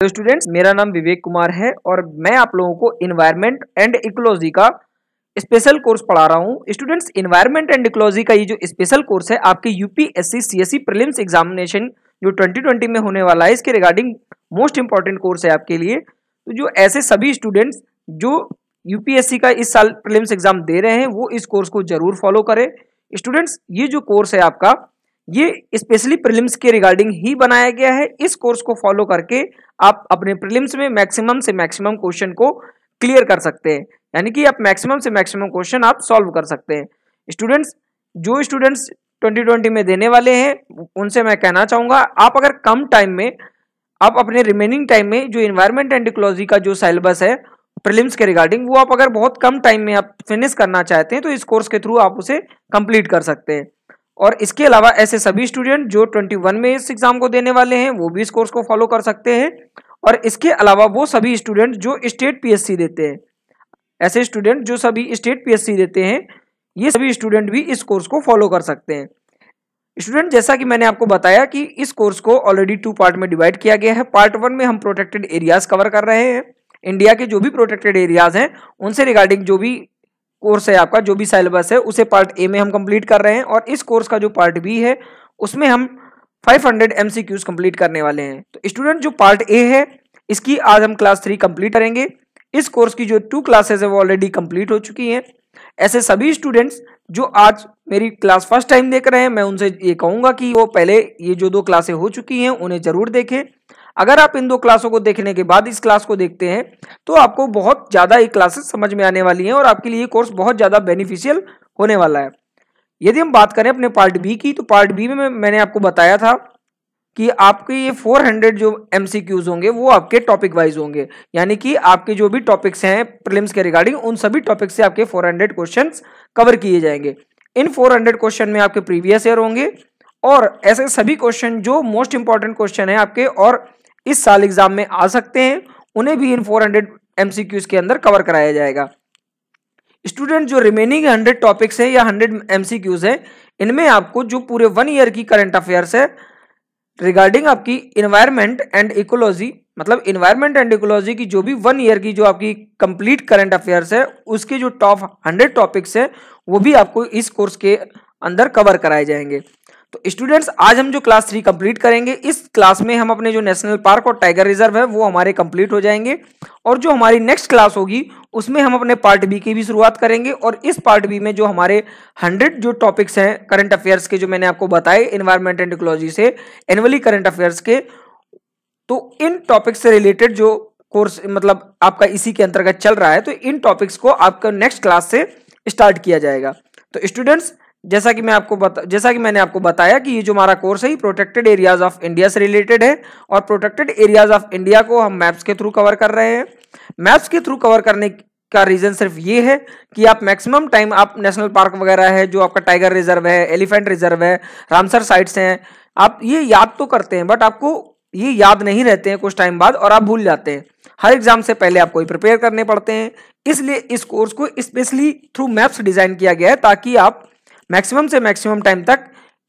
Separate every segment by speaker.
Speaker 1: Hello students, मेरा नाम विवेक कुमार है और मैं आप लोगों को इन्वायरमेंट एंड इकोलॉजी का स्पेशल कोर्स पढ़ा रहा हूँ। स्टूडेंट्स, इन्वायरमेंट एंड इकोलॉजी का ये जो स्पेशल कोर्स है आपके यूपीएससी सीएससी प्रीलिम्स एग्जामिनेशन जो 2020 में होने वाला है, इसके रिगार्डिंग मोस्ट इंपॉर्टेंट कोर्स है आपके लिए। तो जो ऐसे सभी स्टूडेंट्स जो यूपीएससी का इस साल प्रीलिम्स एग्जाम दे रहे हैं वो इस कोर्स को जरूर फॉलो करें। स्टूडेंट्स, ये जो कोर्स है आपका ये स्पेशली प्रीलिम्स के रिगार्डिंग ही बनाया गया है। इस कोर्स को फॉलो करके आप अपने प्रीलिम्स में मैक्सिमम से मैक्सिमम क्वेश्चन को क्लियर कर सकते हैं, यानी कि आप मैक्सिमम से मैक्सिमम क्वेश्चन आप सॉल्व कर सकते हैं। स्टूडेंट्स, जो स्टूडेंट्स 2020 में देने वाले हैं उनसे मैं कहना चाहूँगा, आप अगर कम टाइम में आप अपने रिमेनिंग टाइम में जो इन्वायरमेंट एंड इकोलॉजी का जो सिलेबस है प्रीलिम्स के रिगार्डिंग वो आप अगर बहुत कम टाइम में आप फिनिश करना चाहते हैं तो इस कोर्स के थ्रू आप उसे कंप्लीट कर सकते हैं। और इसके अलावा ऐसे सभी स्टूडेंट जो 21 में इस एग्जाम को देने वाले हैं वो भी इस कोर्स को फॉलो कर सकते हैं। और इसके अलावा वो सभी स्टूडेंट जो स्टेट पीएससी देते हैं, ऐसे स्टूडेंट जो सभी स्टेट पीएससी देते हैं, ये सभी स्टूडेंट भी इस कोर्स को फॉलो कर सकते हैं। स्टूडेंट, जैसा कि मैंने आपको बताया कि इस कोर्स को ऑलरेडी 2 पार्ट में डिवाइड किया गया है। पार्ट 1 में हम प्रोटेक्टेड एरियाज कवर कर रहे हैं। इंडिया के जो भी प्रोटेक्टेड एरियाज हैं उनसे रिगार्डिंग जो भी कोर्स है आपका, जो भी सिलेबस है उसे पार्ट ए में हम कंप्लीट कर रहे हैं। और इस कोर्स का जो पार्ट बी है उसमें हम 500 एमसीक्यूज कंप्लीट करने वाले हैं। तो स्टूडेंट, जो पार्ट ए है इसकी आज हम क्लास 3 कंप्लीट करेंगे। इस कोर्स की जो 2 क्लासेस है वो ऑलरेडी कंप्लीट हो चुकी हैं। ऐसे सभी स्टूडेंट्स जो आज मेरी क्लास फर्स्ट टाइम देख रहे हैं, मैं उनसे ये कहूंगा कि वो पहले ये जो 2 क्लासें हो चुकी हैं उन्हें जरूर देखें। अगर आप इन 2 क्लासों को देखने के बाद इस क्लास को देखते हैं तो आपको बहुत ज़्यादा ये क्लासेस समझ में आने वाली हैं और आपके लिए ये कोर्स बहुत ज़्यादा बेनिफिशियल होने वाला है। यदि हम बात करें अपने पार्ट बी की, तो पार्ट बी में मैंने आपको बताया था कि आपके ये 400 जो एमसीक्यूज होंगे वो आपके टॉपिक वाइज होंगे, यानी कि आपके जो भी टॉपिक्स हैं प्रीलिम्स के रिगार्डिंग उन सभी टॉपिक से आपके 400 क्वेश्चंस कवर किए जाएंगे। इन 400 क्वेश्चन में आपके प्रीवियस ईयर होंगे और ऐसे सभी क्वेश्चन जो मोस्ट इंपॉर्टेंट क्वेश्चन है आपके और इस साल एग्जाम में आ सकते हैं उन्हें भी इन 400 एमसीक्यूज के अंदर कवर कराया जाएगा। स्टूडेंट, जो रिमेनिंग 100 टॉपिक्स है या 100 एमसीक्यूज है, इनमें आपको जो पूरे 1 ईयर की करंट अफेयर्स है रिगार्डिंग आपकी इन्वायरमेंट एंड इकोलॉजी, मतलब इन्वायरमेंट एंड इकोलॉजी की जो भी 1 ईयर की जो आपकी कंप्लीट करंट अफेयर्स है उसके जो टॉप 100 टॉपिक्स है वो भी आपको इस कोर्स के अंदर कवर कराए जाएंगे। तो स्टूडेंट्स, आज हम जो क्लास 3 कंप्लीट करेंगे, इस क्लास में हम अपने जो नेशनल पार्क और टाइगर रिजर्व है वो हमारे कंप्लीट हो जाएंगे। और जो हमारी नेक्स्ट क्लास होगी उसमें हम अपने पार्ट बी की भी शुरुआत करेंगे। और इस पार्ट बी में जो हमारे 100 जो टॉपिक्स हैं करंट अफेयर्स के जो मैंने आपको बताए इन्वायरमेंट एंड इकोलॉजी से एनुअली करंट अफेयर्स के, तो इन टॉपिक्स से रिलेटेड जो कोर्स मतलब आपका इसी के अंतर्गत चल रहा है, तो इन टॉपिक्स को आपका नेक्स्ट क्लास से स्टार्ट किया जाएगा। तो स्टूडेंट्स, जैसा कि मैंने आपको बताया कि ये जो हमारा कोर्स है ये प्रोटेक्टेड एरियाज ऑफ इंडिया से रिलेटेड है और प्रोटेक्टेड एरियाज ऑफ इंडिया को हम मैप्स के थ्रू कवर कर रहे हैं। मैप्स के थ्रू कवर करने का रीजन सिर्फ ये है कि आप मैक्सिमम टाइम आप नेशनल पार्क वगैरह है, जो आपका टाइगर रिजर्व है, एलिफेंट रिजर्व है, रामसर साइट्स हैं, आप ये याद तो करते हैं बट आपको ये याद नहीं रहते हैं कुछ टाइम बाद और आप भूल जाते हैं। हर एग्जाम से पहले आपको प्रिपेयर करने पड़ते हैं, इसलिए इस कोर्स को स्पेशली थ्रू मैप्स डिजाइन किया गया है ताकि आप मैक्सिमम से मैक्सिमम टाइम तक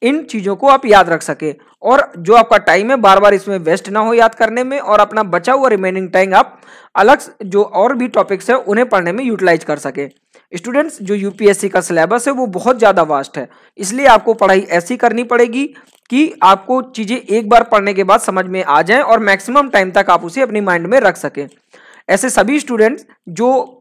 Speaker 1: इन चीज़ों को आप याद रख सके और जो आपका टाइम है बार बार इसमें वेस्ट ना हो याद करने में, और अपना बचा हुआ रिमेनिंग टाइम आप अलग जो और भी टॉपिक्स है उन्हें पढ़ने में यूटिलाइज कर सके। स्टूडेंट्स, जो यूपीएससी का सिलेबस है वो बहुत ज़्यादा वास्ट है, इसलिए आपको पढ़ाई ऐसी करनी पड़ेगी कि आपको चीज़ें एक बार पढ़ने के बाद समझ में आ जाएं और मैक्सिमम टाइम तक आप उसे अपनी माइंड में रख सकें। ऐसे सभी स्टूडेंट्स जो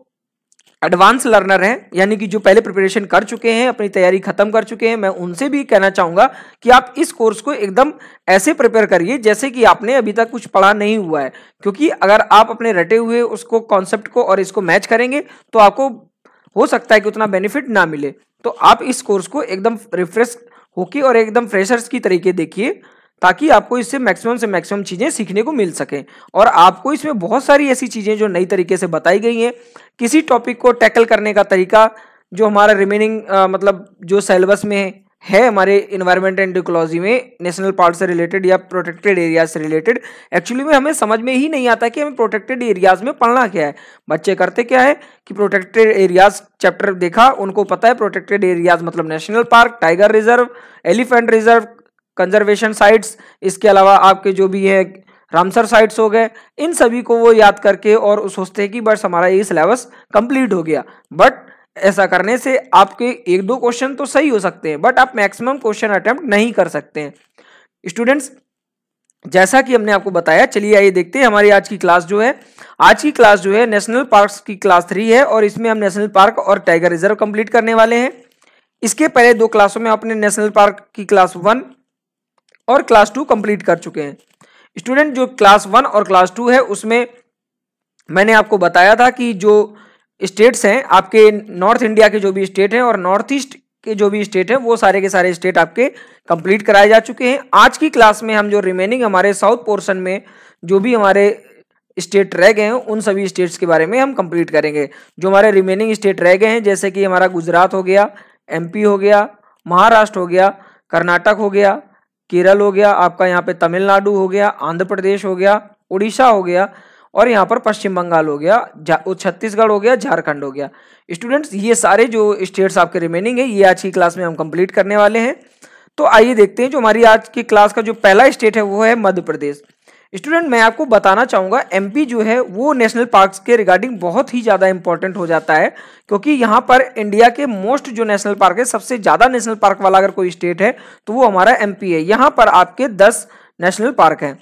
Speaker 1: एडवांस लर्नर हैं, यानी कि जो पहले प्रिपरेशन कर चुके हैं, अपनी तैयारी खत्म कर चुके हैं, मैं उनसे भी कहना चाहूँगा कि आप इस कोर्स को एकदम ऐसे प्रिपेयर करिए जैसे कि आपने अभी तक कुछ पढ़ा नहीं हुआ है, क्योंकि अगर आप अपने रटे हुए उसको कॉन्सेप्ट को और इसको मैच करेंगे तो आपको हो सकता है कि उतना बेनिफिट ना मिले। तो आप इस कोर्स को एकदम रिफ्रेश होके और एकदम फ्रेशर्स की तरीके देखिए ताकि आपको इससे मैक्सिमम से मैक्सिमम चीज़ें सीखने को मिल सकें। और आपको इसमें बहुत सारी ऐसी चीज़ें जो नई तरीके से बताई गई हैं, किसी टॉपिक को टैकल करने का तरीका जो हमारा रिमेनिंग मतलब जो सिलेबस में है हमारे इन्वायरमेंट एंड इकोलॉजी में नेशनल पार्क से रिलेटेड या प्रोटेक्टेड एरियाज से रिलेटेड, एक्चुअली में हमें समझ में ही नहीं आता कि हमें प्रोटेक्टेड एरियाज में पढ़ना क्या है। बच्चे करते क्या है कि प्रोटेक्टेड एरियाज चैप्टर देखा, उनको पता है प्रोटेक्टेड एरियाज मतलब national park, tiger reserve, elephant reserve, conservation sites, इसके अलावा आपके जो भी है रामसर साइट्स हो गए, इन सभी को वो याद करके और सोचते हैं कि बस हमारा ये सिलेबस कंप्लीट हो गया। बट ऐसा करने से आपके 1-2 क्वेश्चन तो सही हो सकते हैं, बट आप मैक्सिमम क्वेश्चन अटेम्प्ट नहीं कर सकते हैं। स्टूडेंट्स, जैसा कि हमने आपको बताया, चलिए आइए देखते हैं हमारी आज की क्लास जो है। आज की क्लास जो है नेशनल पार्क्स की क्लास 3 है और इसमें हम नेशनल पार्क और टाइगर रिजर्व कंप्लीट करने वाले हैं। इसके पहले 2 क्लासों में अपने नेशनल पार्क की क्लास 1 और क्लास 2 कंप्लीट कर चुके हैं। स्टूडेंट, जो क्लास 1 और क्लास 2 है उसमें मैंने आपको बताया था कि जो स्टेट्स हैं आपके नॉर्थ इंडिया के जो भी स्टेट हैं और नॉर्थ ईस्ट के जो भी स्टेट हैं वो सारे के सारे स्टेट आपके कंप्लीट कराए जा चुके हैं। आज की क्लास में हम जो रिमेनिंग हमारे साउथ पोर्शन में जो भी हमारे स्टेट रह गए हैं उन सभी स्टेट्स के बारे में हम कंप्लीट करेंगे। जो हमारे रिमेनिंग स्टेट रह गए हैं जैसे कि हमारा गुजरात हो गया, एमपी हो गया, महाराष्ट्र हो गया, कर्नाटक हो गया, केरल हो गया, आपका यहाँ पे तमिलनाडु हो गया, आंध्र प्रदेश हो गया, उड़ीसा हो गया और यहाँ पर पश्चिम बंगाल हो गया, छत्तीसगढ़ हो गया, झारखंड हो गया। स्टूडेंट्स, ये सारे जो स्टेट्स आपके रिमेनिंग है ये आज की क्लास में हम कंप्लीट करने वाले हैं। तो आइए देखते हैं जो हमारी आज की क्लास का जो पहला स्टेट है वो है मध्य प्रदेश। स्टूडेंट, मैं आपको बताना चाहूँगा एमपी जो है वो नेशनल पार्क्स के रिगार्डिंग बहुत ही ज़्यादा इंपॉर्टेंट हो जाता है, क्योंकि यहाँ पर इंडिया के मोस्ट जो नेशनल पार्क है, सबसे ज़्यादा नेशनल पार्क वाला अगर कोई स्टेट है तो वो हमारा एमपी है। यहाँ पर आपके 10 नेशनल पार्क हैं।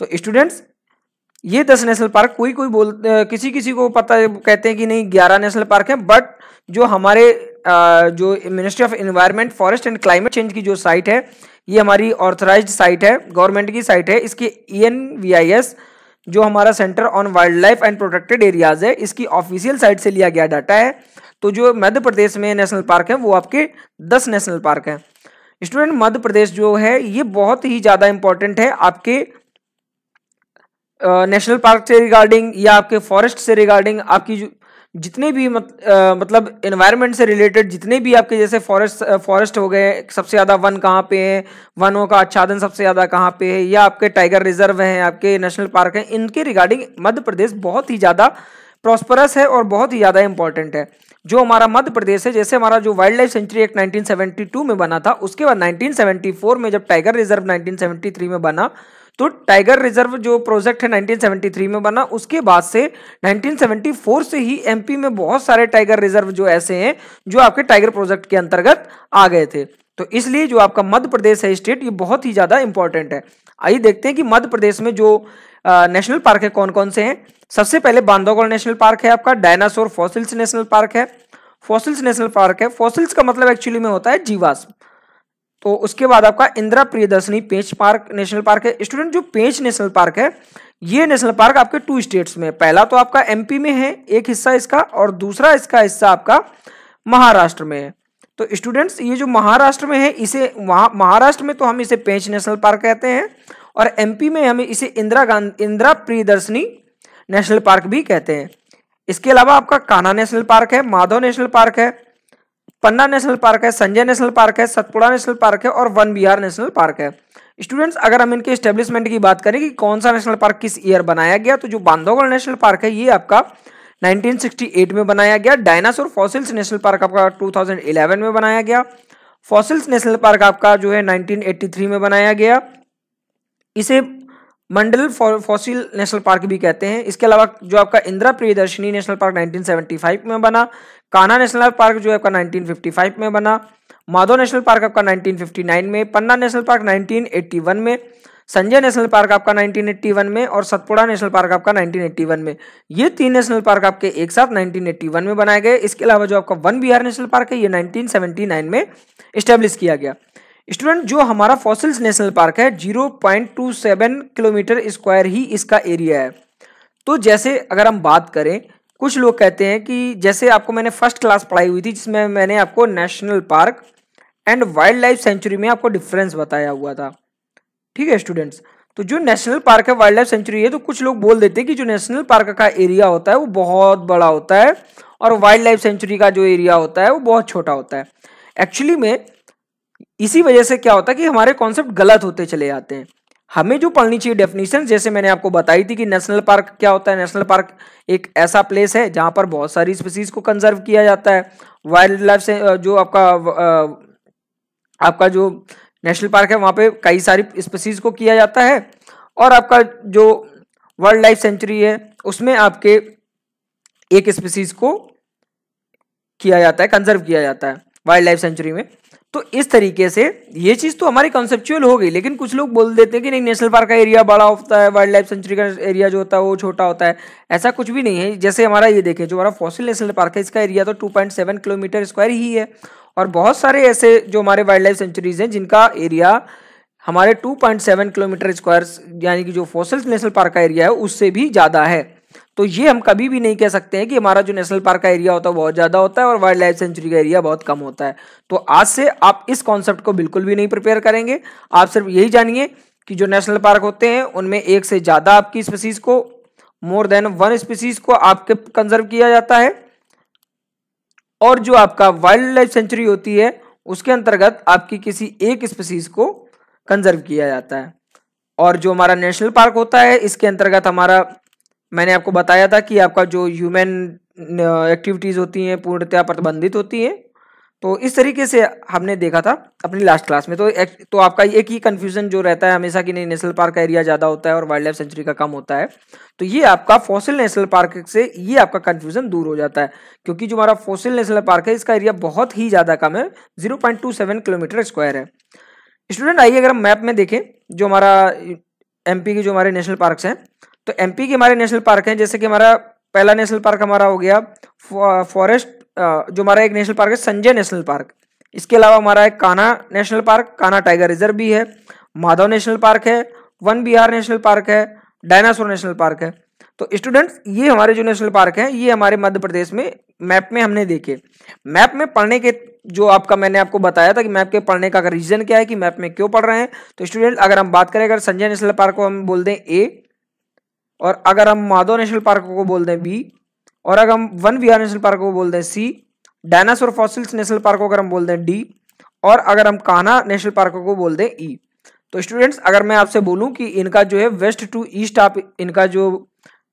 Speaker 1: तो स्टूडेंट्स, ये 10 नेशनल पार्क कोई किसी किसी को पता है, कहते हैं कि नहीं 11 नेशनल पार्क हैं, बट जो हमारे जो ministry of environment, forest and climate change की जो साइट है ये हमारी ऑथराइज्ड साइट है, गवर्नमेंट की साइट है। इसकी ENVIS जो हमारा centre on wild life and protected areas है, इसकी ऑफिशियल साइट से लिया गया डाटा है। तो जो मध्य प्रदेश में नेशनल पार्क है वो आपके 10 नेशनल पार्क हैं। स्टूडेंट, मध्य प्रदेश जो है ये बहुत ही ज़्यादा इंपॉर्टेंट है आपके नेशनल पार्क से रिगार्डिंग या आपके फॉरेस्ट से रिगार्डिंग, आपकी जितने भी मतलब एनवायरनमेंट से रिलेटेड जितने भी आपके जैसे फॉरेस्ट हो गए, सबसे ज़्यादा वन कहाँ पे है, वनों का आच्छादन सबसे ज़्यादा कहाँ पे है, या आपके टाइगर रिजर्व हैं, आपके नेशनल पार्क हैं, इनके रिगार्डिंग मध्य प्रदेश बहुत ही ज़्यादा प्रॉस्परस है और बहुत ही ज़्यादा इंपॉर्टेंट है। जो हमारा मध्य प्रदेश है, जैसे हमारा जो वाइल्ड लाइफ सेंचुरी एक्ट 1972 में बना था, उसके बाद 1974 में जब टाइगर रिजर्व 1973 में बना, तो टाइगर रिजर्व जो प्रोजेक्ट है 1973 में बना, उसके बाद से 1974 से ही एमपी में बहुत सारे टाइगर रिजर्व जो ऐसे हैं जो आपके टाइगर प्रोजेक्ट के अंतर्गत आ गए थे। तो इसलिए जो आपका मध्य प्रदेश है स्टेट, ये बहुत ही ज़्यादा इंपॉर्टेंट है। आइए देखते हैं कि मध्य प्रदेश में जो नेशनल पार्क है कौन कौन से हैं। सबसे पहले बांधवगढ़ नेशनल पार्क है आपका, डायनासोर फॉसिल्स नेशनल पार्क है, फॉसिल्स नेशनल पार्क है। फॉसिल्स का मतलब एक्चुअली में होता है जीवाश्म। तो उसके बाद आपका इंदिरा प्रियदर्शनी पेंच पार्क नेशनल पार्क है। स्टूडेंट, जो पेंच नेशनल पार्क है ये नेशनल पार्क आपके 2 स्टेट्स में, पहला तो आपका एमपी में है एक हिस्सा इसका, और दूसरा इसका हिस्सा आपका महाराष्ट्र में है। तो स्टूडेंट्स, ये जो महाराष्ट्र में है इसे महाराष्ट्र में तो हम इसे पेंच नेशनल पार्क कहते हैं, और एमपी में हम इसे इंदिरा प्रियदर्शनी नेशनल पार्क भी कहते हैं। इसके अलावा आपका कान्हा नेशनल पार्क है, माधव नेशनल पार्क है, पन्ना नेशनल पार्क है, संजय नेशनल पार्क है, सतपुड़ा नेशनल पार्क है और वन विहार नेशनल पार्क है। स्टूडेंट्स, अगर हम इनके एस्टेब्लिशमेंट की बात करें कि कौन सा नेशनल पार्क किस ईयर बनाया गया, तो जो बांधवगढ़ नेशनल पार्क है ये आपका 1968 में बनाया गया। डायनासोर फॉसिल्स नेशनल पार्क आपका 2011 में बनाया गया। फॉसिल्स नेशनल पार्क आपका जो है 1983 में बनाया गया। इसे मंडल फॉसिल नेशनल पार्क भी कहते हैं। इसके अलावा जो आपका इंदिरा प्रियदर्शनी नेशनल पार्क 1975 में बना, कान्हा नेशनल पार्क जो है आपका 1955 में बना, माधव नेशनल पार्क आपका 1959 में, पन्ना नेशनल पार्क 1981 में, संजय नेशनल पार्क आपका 1981 में और सतपुड़ा नेशनल पार्क आपका 1981 में। ये 3 नेशनल पार्क आपके एक साथ 1981 में बनाए गए। इसके अलावा जो आपका वन विहार नेशनल पार्क है ये 1979 में इस्टेब्लिश किया गया। स्टूडेंट, जो हमारा फॉसिल्स नेशनल पार्क है 0.27 किलोमीटर स्क्वायर ही इसका एरिया है। तो जैसे अगर हम बात करें, कुछ लोग कहते हैं कि जैसे आपको मैंने फर्स्ट क्लास पढ़ाई हुई थी जिसमें मैंने आपको national park and wild life sanctuary में आपको डिफरेंस बताया हुआ था। ठीक है स्टूडेंट्स, तो जो नेशनल पार्क है वाइल्ड लाइफ सेंचुरी है, तो कुछ लोग बोल देते हैं कि जो नेशनल पार्क का एरिया होता है वो बहुत बड़ा होता है और वाइल्ड लाइफ सेंचुरी का जो एरिया होता है वो बहुत छोटा होता है। एक्चुअली में इसी वजह से क्या होता है कि हमारे कॉन्सेप्ट गलत होते चले जाते हैं। हमें जो पढ़नी चाहिए डेफिनेशन, जैसे मैंने आपको बताई थी कि नेशनल पार्क क्या होता है। नेशनल पार्क एक ऐसा प्लेस है जहां पर बहुत सारी स्पीसीज को कंजर्व किया जाता है। वाइल्ड लाइफ से जो आपका जो नेशनल पार्क है वहां पे कई सारी स्पीसीज को किया जाता है, और आपका जो वर्ल्ड लाइफ सेंचुरी है उसमें आपके एक स्पीसीज को किया जाता है, कंजर्व किया जाता है वाइल्ड लाइफ सेंचुरी में। तो इस तरीके से ये चीज तो हमारी कॉन्सेप्चुअल हो गई, लेकिन कुछ लोग बोल देते हैं कि नहीं नेशनल पार्क का एरिया बड़ा होता है, वाइल्ड लाइफ सेंचुरी का एरिया जो होता है वो छोटा होता है। ऐसा कुछ भी नहीं है। जैसे हमारा ये देखें, जो हमारा फॉसिल नेशनल पार्क है इसका एरिया तो 2.7 किलोमीटर स्क्वायर ही है, और बहुत सारे ऐसे जो हमारे वाइल्ड लाइफ सेंचुरीज हैं जिनका एरिया हमारे 2.7 किलोमीटर स्क्वायर यानी कि जो फॉसिल नेशनल पार्क का एरिया है उससे भी ज़्यादा है। तो ये हम कभी भी नहीं कह सकते हैं कि हमारा जो नेशनल पार्क का एरिया होता है बहुत ज़्यादा होता है और वाइल्ड लाइफ सेंचुरी का एरिया बहुत कम होता है। तो आज से आप इस कॉन्सेप्ट को बिल्कुल भी नहीं प्रिपेयर करेंगे। आप सिर्फ यही जानिए कि जो नेशनल पार्क होते हैं उनमें एक से ज़्यादा आपकी स्पीसीज को, मोर देन वन स्पीसीज को आपके कंजर्व किया जाता है, और जो आपका वाइल्ड लाइफ सेंचुरी होती है उसके अंतर्गत आपकी किसी एक स्पीसीज को कंजर्व किया जाता है। और जो हमारा नेशनल पार्क होता है इसके अंतर्गत हमारा, मैंने आपको बताया था कि आपका जो ह्यूमन एक्टिविटीज़ होती हैं पूर्णतया प्रतिबंधित होती हैं। तो इस तरीके से हमने देखा था अपनी लास्ट क्लास में। तो आपका एक ही कन्फ्यूजन जो रहता है हमेशा कि नहीं नेशनल पार्क का एरिया ज़्यादा होता है और वाइल्ड लाइफ सेंचुरी का कम होता है, तो ये आपका फॉसिल नेशनल पार्क से ये आपका कन्फ्यूजन दूर हो जाता है, क्योंकि जो हमारा फॉसिल नेशनल पार्क है इसका एरिया बहुत ही ज़्यादा कम है, 0.27 किलोमीटर स्क्वायर है। स्टूडेंट आइए अगर हम मैप में देखें जो हमारा एमपी के जो हमारे नेशनल पार्क्स हैं, तो एमपी के हमारे नेशनल पार्क हैं, जैसे कि हमारा पहला नेशनल पार्क हमारा हो गया फॉरेस्ट, जो हमारा एक नेशनल पार्क है संजय नेशनल पार्क। इसके अलावा हमारा एक Kanha national park, Kanha tiger reserve भी है, माधव नेशनल पार्क है, वन विहार नेशनल पार्क है, डायनासोर नेशनल पार्क है। तो स्टूडेंट्स ये हमारे जो नेशनल पार्क हैं ये हमारे मध्य प्रदेश में मैप में हमने देखे। मैप में पढ़ने के जो आपका मैंने आपको बताया था कि मैप के पढ़ने का रीजन क्या है कि मैप में क्यों पढ़ रहे हैं। तो स्टूडेंट अगर हम बात करें, अगर संजय नेशनल पार्क को हम बोल दें ए, और अगर हम माधव नेशनल पार्क को बोल दें बी, और अगर हम वन विहार नेशनल पार्क को बोल दें सी, डायनासोर फॉसिल्स नेशनल पार्क को अगर हम बोल दें डी, और अगर हम कान्हा नेशनल पार्क को बोल दें ई। तो स्टूडेंट्स अगर मैं आपसे बोलूं कि इनका जो है वेस्ट टू ईस्ट, आप इनका जो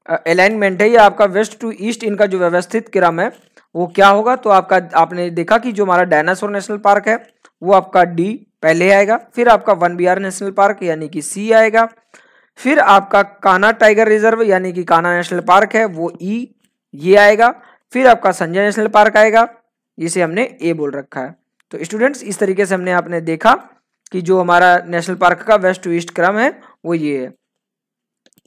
Speaker 1: अलाइनमेंट है या आपका वेस्ट टू ईस्ट इनका जो व्यवस्थित क्रम है वो क्या होगा, तो आपने देखा कि जो हमारा डायनासोर नेशनल पार्क है वो आपका डी पहले आएगा, फिर आपका वन विहार नेशनल पार्क यानी कि सी आएगा, फिर आपका कान्हा टाइगर रिजर्व यानी कि कान्हा नेशनल पार्क है वो ई ये आएगा, फिर आपका संजय नेशनल पार्क आएगा, जिसे हमने ए बोल रखा है। तो स्टूडेंट्स इस तरीके से हमने आपने देखा कि जो हमारा नेशनल पार्क का वेस्ट टू ईस्ट क्रम है वो ये है,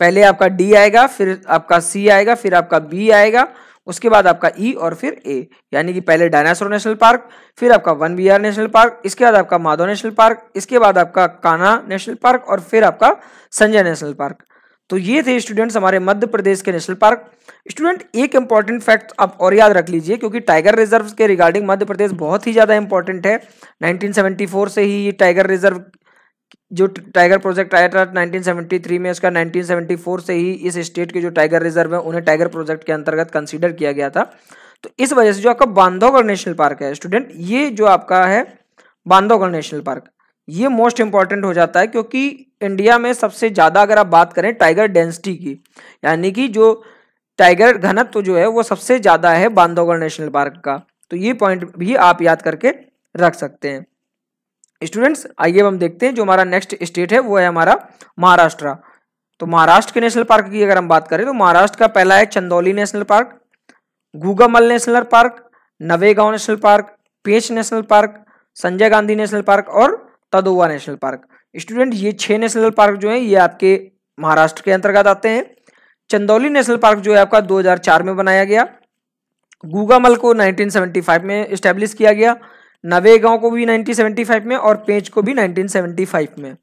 Speaker 1: पहले आपका डी आएगा, फिर आपका सी आएगा, फिर आपका बी आएगा, उसके बाद आपका ई और फिर ए, यानी कि पहले डायनासोर नेशनल पार्क, फिर आपका वन विहार नेशनल पार्क, इसके बाद आपका माधव नेशनल पार्क, इसके बाद आपका कान्हा नेशनल पार्क और फिर आपका संजय नेशनल पार्क। तो ये थे स्टूडेंट्स हमारे मध्य प्रदेश के नेशनल पार्क। स्टूडेंट एक इंपॉर्टेंट फैक्ट आप और याद रख लीजिए, क्योंकि टाइगर रिजर्व के रिगार्डिंग मध्य प्रदेश बहुत ही ज़्यादा इंपॉर्टेंट है। 1974 से ही ये टाइगर रिजर्व जो टाइगर प्रोजेक्ट आया था 1973 में, उसका 1974 से ही इस स्टेट के जो टाइगर रिजर्व है उन्हें टाइगर प्रोजेक्ट के अंतर्गत कंसीडर किया गया था। तो इस वजह से जो आपका बांधवगढ़ नेशनल पार्क है स्टूडेंट, ये जो आपका है बांधवगढ़ नेशनल पार्क, ये मोस्ट इंपॉर्टेंट हो जाता है, क्योंकि इंडिया में सबसे ज़्यादा अगर आप बात करें टाइगर डेंसिटी की, यानी कि जो टाइगर घनत्व जो है वो सबसे ज़्यादा है बांधवगढ़ नेशनल पार्क का। तो ये पॉइंट भी आप याद करके रख सकते हैं। स्टूडेंट्स आइए हम देखते हैं जो हमारा नेक्स्ट स्टेट है वो है हमारा महाराष्ट्र। तो महाराष्ट्र के नेशनल पार्क की अगर हम बात करें तो महाराष्ट्र का पहला है Chandoli national park, Gugamal national park, Navegaon national park, Pench national park, Sanjay Gandhi national park और तदोवा नेशनल पार्क। स्टूडेंट ये 6 नेशनल पार्क जो है ये आपके महाराष्ट्र के अंतर्गत आते हैं। चंदौली नेशनल पार्क जो है आपका 2004 में बनाया गया, गूगामल को 1975 में इस्टेब्लिश किया गया, नवेगांव को भी 1975 में और पेंच को भी 1975 में।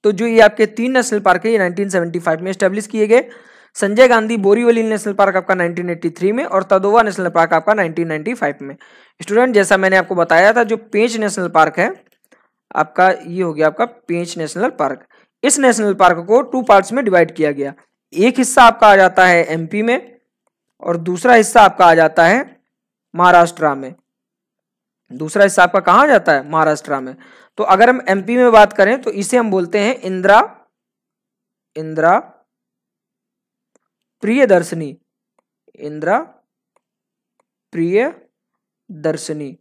Speaker 1: तो जो ये आपके 3 नेशनल पार्क है ये 1975 में इस्टेब्लिश किए गए। संजय गांधी बोरीवली नेशनल पार्क आपका 1983 में और तदोवा नेशनल पार्क आपका 1995 में। स्टूडेंट जैसा मैंने आपको बताया था जो पेंच नेशनल पार्क है आपका, ये हो गया आपका पेंच नेशनल पार्क। इस नेशनल पार्क को 2 पार्ट्स में डिवाइड किया गया, एक हिस्सा आपका आ जाता है एमपी में और दूसरा हिस्सा आपका आ जाता है महाराष्ट्र में। दूसरा हिस्सा आपका कहाँ जाता है? महाराष्ट्र में। तो अगर हम एमपी में बात करें तो इसे हम बोलते हैं इंदिरा प्रियदर्शनी, इंदिरा प्रियदर्शनी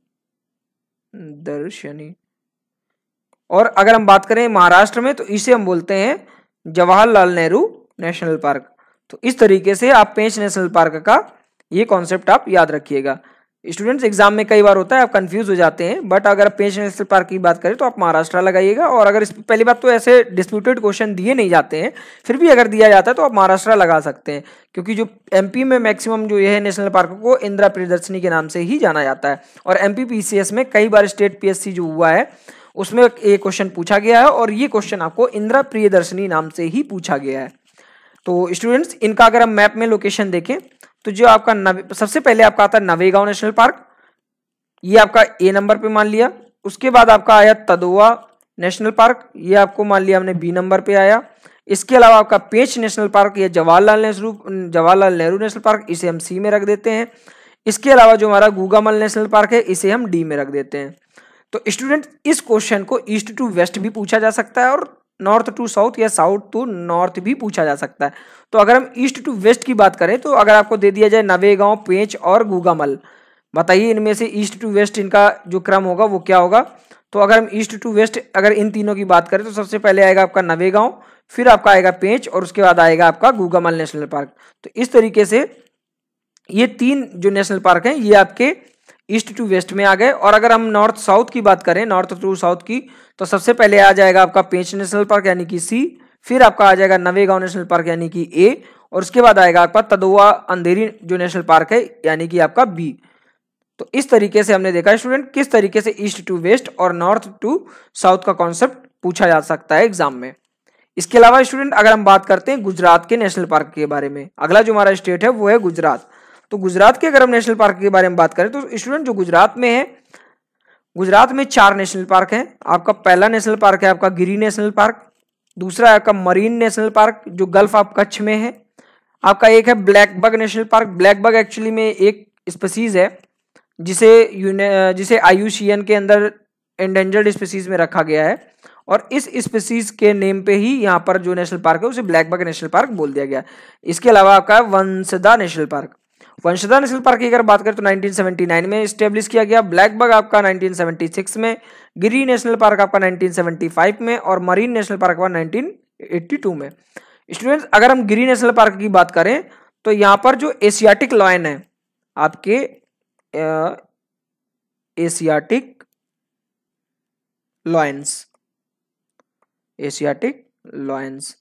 Speaker 1: दर्शनी। और अगर हम बात करें महाराष्ट्र में तो इसे हम बोलते हैं जवाहरलाल नेहरू नेशनल पार्क। तो इस तरीके से आप पेंच नेशनल पार्क का ये कॉन्सेप्ट आप याद रखिएगा। स्टूडेंट्स एग्जाम में कई बार होता है आप कंफ्यूज हो जाते हैं, बट अगर आप पेंच नेशनल पार्क की बात करें तो आप महाराष्ट्र लगाइएगा, और अगर इस पहली बात तो ऐसे डिस्प्यूटेड क्वेश्चन दिए नहीं जाते हैं, फिर भी अगर दिया जाता है तो आप महाराष्ट्र लगा सकते हैं, क्योंकि जो एमपी में मैक्सिमम जो ये है नेशनल पार्क को इंदिरा प्रियदर्शनी के नाम से ही जाना जाता है। और एमपी पीसीएस में कई बार स्टेट पीएससी जो हुआ है उसमें एक क्वेश्चन पूछा गया है, और ये क्वेश्चन आपको इंदिरा प्रियदर्शनी नाम से ही पूछा गया है। तो स्टूडेंट्स इनका अगर हम मैप में लोकेशन देखें तो जो आपका सबसे पहले आपका आता है नवेगांव नेशनल पार्क, ये आपका ए नंबर पे मान लिया। उसके बाद आपका आया तदोवा नेशनल पार्क, ये आपको मान लिया हमने बी नंबर पे आया। इसके अलावा आपका पेंच नेशनल पार्क या जवाहरलाल नेहरू नेशनल पार्क, इसे हम सी में रख देते हैं। इसके अलावा जो हमारा गूगामल नेशनल पार्क है इसे हम डी में रख देते हैं। तो स्टूडेंट इस क्वेश्चन को ईस्ट टू वेस्ट भी पूछा जा सकता है और नॉर्थ टू साउथ या साउथ टू नॉर्थ भी पूछा जा सकता है। तो अगर हम ईस्ट टू वेस्ट की बात करें तो अगर आपको दे दिया जाए नवेगांव, पेंच और गूगामल, बताइए इनमें से ईस्ट टू वेस्ट इनका जो क्रम होगा वो क्या होगा। तो अगर हम ईस्ट टू वेस्ट अगर इन तीनों की बात करें तो सबसे पहले आएगा आपका नवेगांव, फिर आपका आएगा पेंच और उसके बाद आएगा आपका गूगामल नेशनल पार्क। तो इस तरीके से ये तीन जो नेशनल पार्क हैं ये आपके ईस्ट टू वेस्ट में आ गए। और अगर हम नॉर्थ साउथ की बात करें, नॉर्थ टू साउथ की, तो सबसे पहले आ जाएगा आपका पेंच नेशनल पार्क यानी कि सी, फिर आपका आ जाएगा नवेगांव नेशनल पार्क यानी कि ए, और उसके बाद आएगा आपका तदोवा अंधेरी जो नेशनल पार्क है यानी कि आपका बी। तो इस तरीके से हमने देखा स्टूडेंट किस तरीके से ईस्ट टू वेस्ट और नॉर्थ टू साउथ का कॉन्सेप्ट पूछा जा सकता है एग्जाम में। इसके अलावा स्टूडेंट अगर हम बात करते हैं गुजरात के नेशनल पार्क के बारे में, अगला जो हमारा स्टेट है वो है गुजरात। तो गुजरात के अगर हम नेशनल पार्क के बारे में बात करें तो स्टूडेंट जो गुजरात में है, गुजरात में 4 नेशनल पार्क हैं। आपका पहला नेशनल पार्क है आपका गिरी नेशनल पार्क, दूसरा है आपका मरीन नेशनल पार्क जो गल्फ ऑफ कच्छ में है, आपका एक है black bug National park. Black bug actually में एक स्पीसीज है जिसे IUCN के अंदर एंडेंजर्ड स्पीसीज में रखा गया है, और इस स्पीसीज के नेम पे ही यहाँ पर जो नेशनल पार्क है उसे ब्लैक बग नेशनल पार्क बोल दिया गया। इसके अलावा आपका Vanshada national park, Vanshada national Park की अगर बात करें तो 1979 में स्टेब्लिश किया गया, ब्लैक बग आपका 1976 में, गिरी नेशनल पार्क आपका 1975 में, और मरीन नेशनल पार्क आपका 1982 में। स्टूडेंट्स अगर हम गिरी नेशनल पार्क की बात करें तो यहाँ पर जो एशियाटिक लॉयन है आपके एशियाटिक लॉयंस,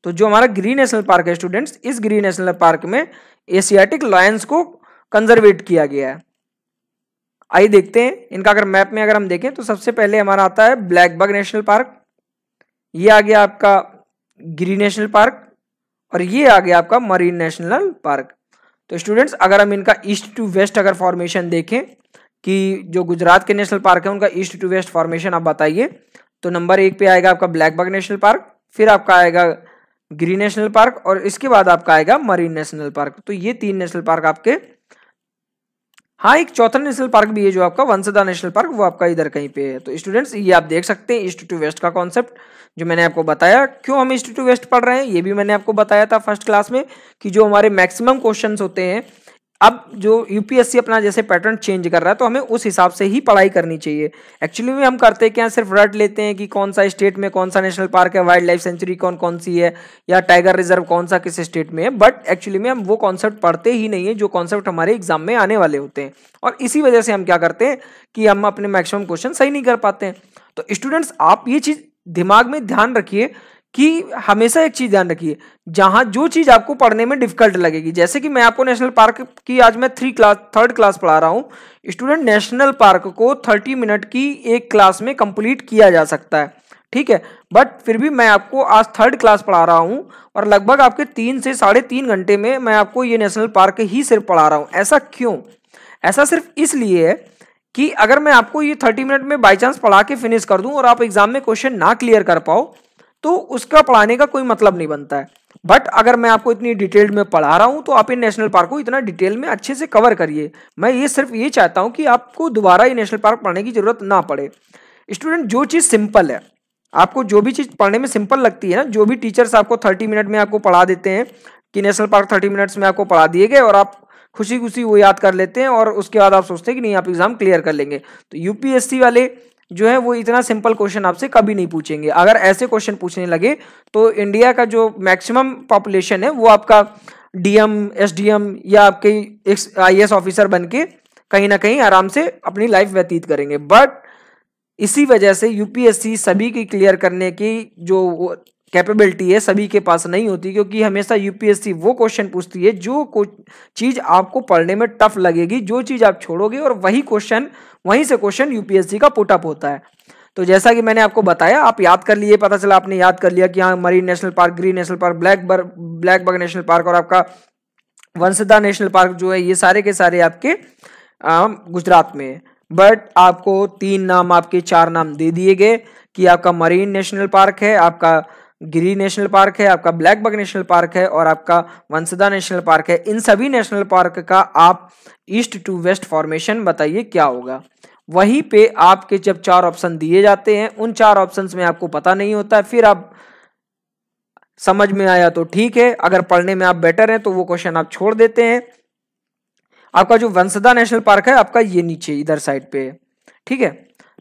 Speaker 1: तो जो हमारा गिरी नेशनल पार्क है स्टूडेंट्स, इस गिरी नेशनल पार्क में एशियाटिक लॉयंस को कंजर्वेट किया गया है। आइए देखते हैं इनका अगर मैप में अगर हम देखें तो सबसे पहले हमारा आता है ब्लैक बग नेशनल पार्क, ये आ गया आपका गिरी नेशनल पार्क, और ये आ गया आपका मरीन नेशनल पार्क। तो स्टूडेंट्स अगर हम इनका ईस्ट टू वेस्ट अगर फॉर्मेशन देखें कि जो गुजरात के नेशनल पार्क है उनका ईस्ट टू वेस्ट फॉर्मेशन आप बताइए, तो नंबर 1 पे आएगा आपका ब्लैक बग नेशनल पार्क, फिर आपका आएगा गिरी नेशनल पार्क, और इसके बाद आपका आएगा मरीन नेशनल पार्क। तो ये 3 नेशनल पार्क आपके, हाँ एक चौथा नेशनल पार्क भी है जो आपका वंशदा नेशनल पार्क, वो आपका इधर कहीं पे है। तो स्टूडेंट्स ये आप देख सकते हैं ईस्ट टू वेस्ट का कॉन्सेप्ट जो मैंने आपको बताया। क्यों हम ईस्ट टू वेस्ट पढ़ रहे हैं ये भी मैंने आपको बताया था फर्स्ट क्लास में, कि जो हमारे मैक्सिमम क्वेश्चंस होते हैं, अब जो यूपीएससी अपना जैसे पैटर्न चेंज कर रहा है तो हमें उस हिसाब से ही पढ़ाई करनी चाहिए। एक्चुअली में हम करते क्या, सिर्फ रट लेते हैं कि कौन सा स्टेट में कौन सा नेशनल पार्क है, वाइल्ड लाइफ सेंचुरी कौन कौन सी है, या टाइगर रिजर्व कौन सा किस स्टेट में है, बट एक्चुअली में हम वो कॉन्सेप्ट पढ़ते ही नहीं है जो कॉन्सेप्ट हमारे एग्जाम में आने वाले होते हैं, और इसी वजह से हम क्या करते हैं कि हम अपने मैक्सिमम क्वेश्चन सही नहीं कर पाते हैं। तो स्टूडेंट्स आप ये चीज दिमाग में ध्यान रखिए कि हमेशा एक चीज ध्यान रखिए, जहां जो चीज आपको पढ़ने में डिफिकल्ट लगेगी, जैसे कि मैं आपको नेशनल पार्क की आज मैं थर्ड क्लास पढ़ा रहा हूं स्टूडेंट, नेशनल पार्क को 30 मिनट की एक क्लास में कंप्लीट किया जा सकता है, ठीक है, बट फिर भी मैं आपको आज थर्ड क्लास पढ़ा रहा हूं और लगभग आपके 3 से 3.5 घंटे में मैं आपको ये नेशनल पार्क ही सिर्फ पढ़ा रहा हूं। ऐसा क्यों? ऐसा सिर्फ इसलिए है कि अगर मैं आपको ये 30 मिनट में बाई चांस पढ़ा के फिनिश कर दूं और आप एग्जाम में क्वेश्चन ना क्लियर कर पाओ तो उसका पढ़ाने का कोई मतलब नहीं बनता है। बट अगर मैं आपको इतनी डिटेल में पढ़ा रहा हूं तो आप इन नेशनल पार्क को इतना डिटेल में अच्छे से कवर करिए। मैं ये सिर्फ ये चाहता हूं कि आपको दोबारा ये नेशनल पार्क पढ़ने की जरूरत ना पड़े। स्टूडेंट जो चीज़ सिंपल है, आपको जो भी चीज़ पढ़ने में सिंपल लगती है ना, जो भी टीचर्स आपको 30 मिनट में आपको पढ़ा देते हैं कि नेशनल पार्क 30 मिनट्स में आपको पढ़ा दिए गए और आप खुशी खुशी वो याद कर लेते हैं और उसके बाद आप सोचते हैं कि नहीं आप एग्जाम क्लियर कर लेंगे, तो यूपीएससी वाले जो है वो इतना सिंपल क्वेश्चन आपसे कभी नहीं पूछेंगे। अगर ऐसे क्वेश्चन पूछने लगे तो इंडिया का जो मैक्सिमम पॉपुलेशन है वो आपका डीएम, एसडीएम या आपके एक आईएएस ऑफिसर बन के कहीं ना कहीं आराम से अपनी लाइफ व्यतीत करेंगे। बट इसी वजह से यूपीएससी सभी की क्लियर करने की जो कैपेबिलिटी है सभी के पास नहीं होती, क्योंकि हमेशा यूपीएससी वो क्वेश्चन पूछती है जो चीज आपको पढ़ने में टफ लगेगी, जो चीज आप छोड़ोगे और वहीं से क्वेश्चन यूपीएससी का पुटअप होता है। तो जैसा कि मैंने आपको बताया, आप याद कर लिए, पता चला आपने याद कर लिया कि हाँ marine national park, green national park, black bug National park और आपका वंसदा नेशनल पार्क जो है ये सारे के सारे आपके गुजरात में है। बट आपको 3 नाम, आपके 4 नाम दे दिए गए कि आपका मरीन नेशनल पार्क है, आपका गिरी नेशनल पार्क है, आपका ब्लैक बग नेशनल पार्क है और आपका वंसदा नेशनल पार्क है। इन सभी नेशनल पार्क का आप ईस्ट टू वेस्ट फॉर्मेशन बताइए क्या होगा। वहीं पे आपके जब 4 ऑप्शन दिए जाते हैं, उन 4 ऑप्शंस में आपको पता नहीं होता है, फिर आप समझ में आया तो ठीक है, अगर पढ़ने में आप बेटर हैं तो वो क्वेश्चन आप छोड़ देते हैं। आपका जो वंसदा नेशनल पार्क है आपका ये नीचे इधर साइड पे है, ठीक है।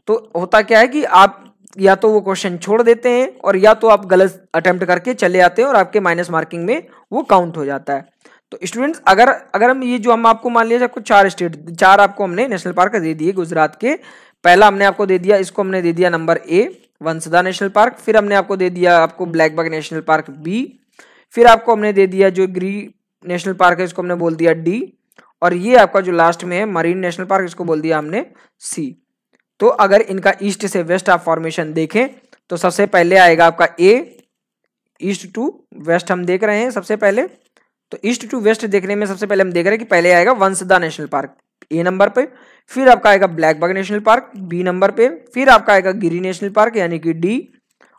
Speaker 1: तो होता क्या है कि आप या तो वो क्वेश्चन छोड़ देते हैं और या तो आप गलत अटेम्प्ट करके चले आते हैं और आपके माइनस मार्किंग में वो काउंट हो जाता है। तो स्टूडेंट्स अगर हम ये जो हम आपको मान लिया आपको 4 आपको हमने नेशनल पार्क दे दिए गुजरात के। पहला हमने आपको दे दिया, इसको हमने दे दिया number A Vansda National park, फिर हमने आपको दे दिया आपको blackbuck National Park B, फिर आपको हमने दे दिया जो गिरी नेशनल पार्क है इसको हमने बोल दिया डी, और ये आपका जो लास्ट में है मरीन नेशनल पार्क इसको बोल दिया हमने सी। तो अगर इनका ईस्ट से वेस्ट आप फॉर्मेशन देखें तो सबसे पहले आएगा आपका ए, ईस्ट टू वेस्ट हम देख रहे हैं सबसे पहले। तो ईस्ट टू वेस्ट देखने में सबसे पहले हम देख रहे हैं कि पहले आएगा Vansda National Park A number पे, फिर आपका आएगा blackbuck National Park B number पे, फिर आपका आएगा गिरी नेशनल पार्क यानी कि डी,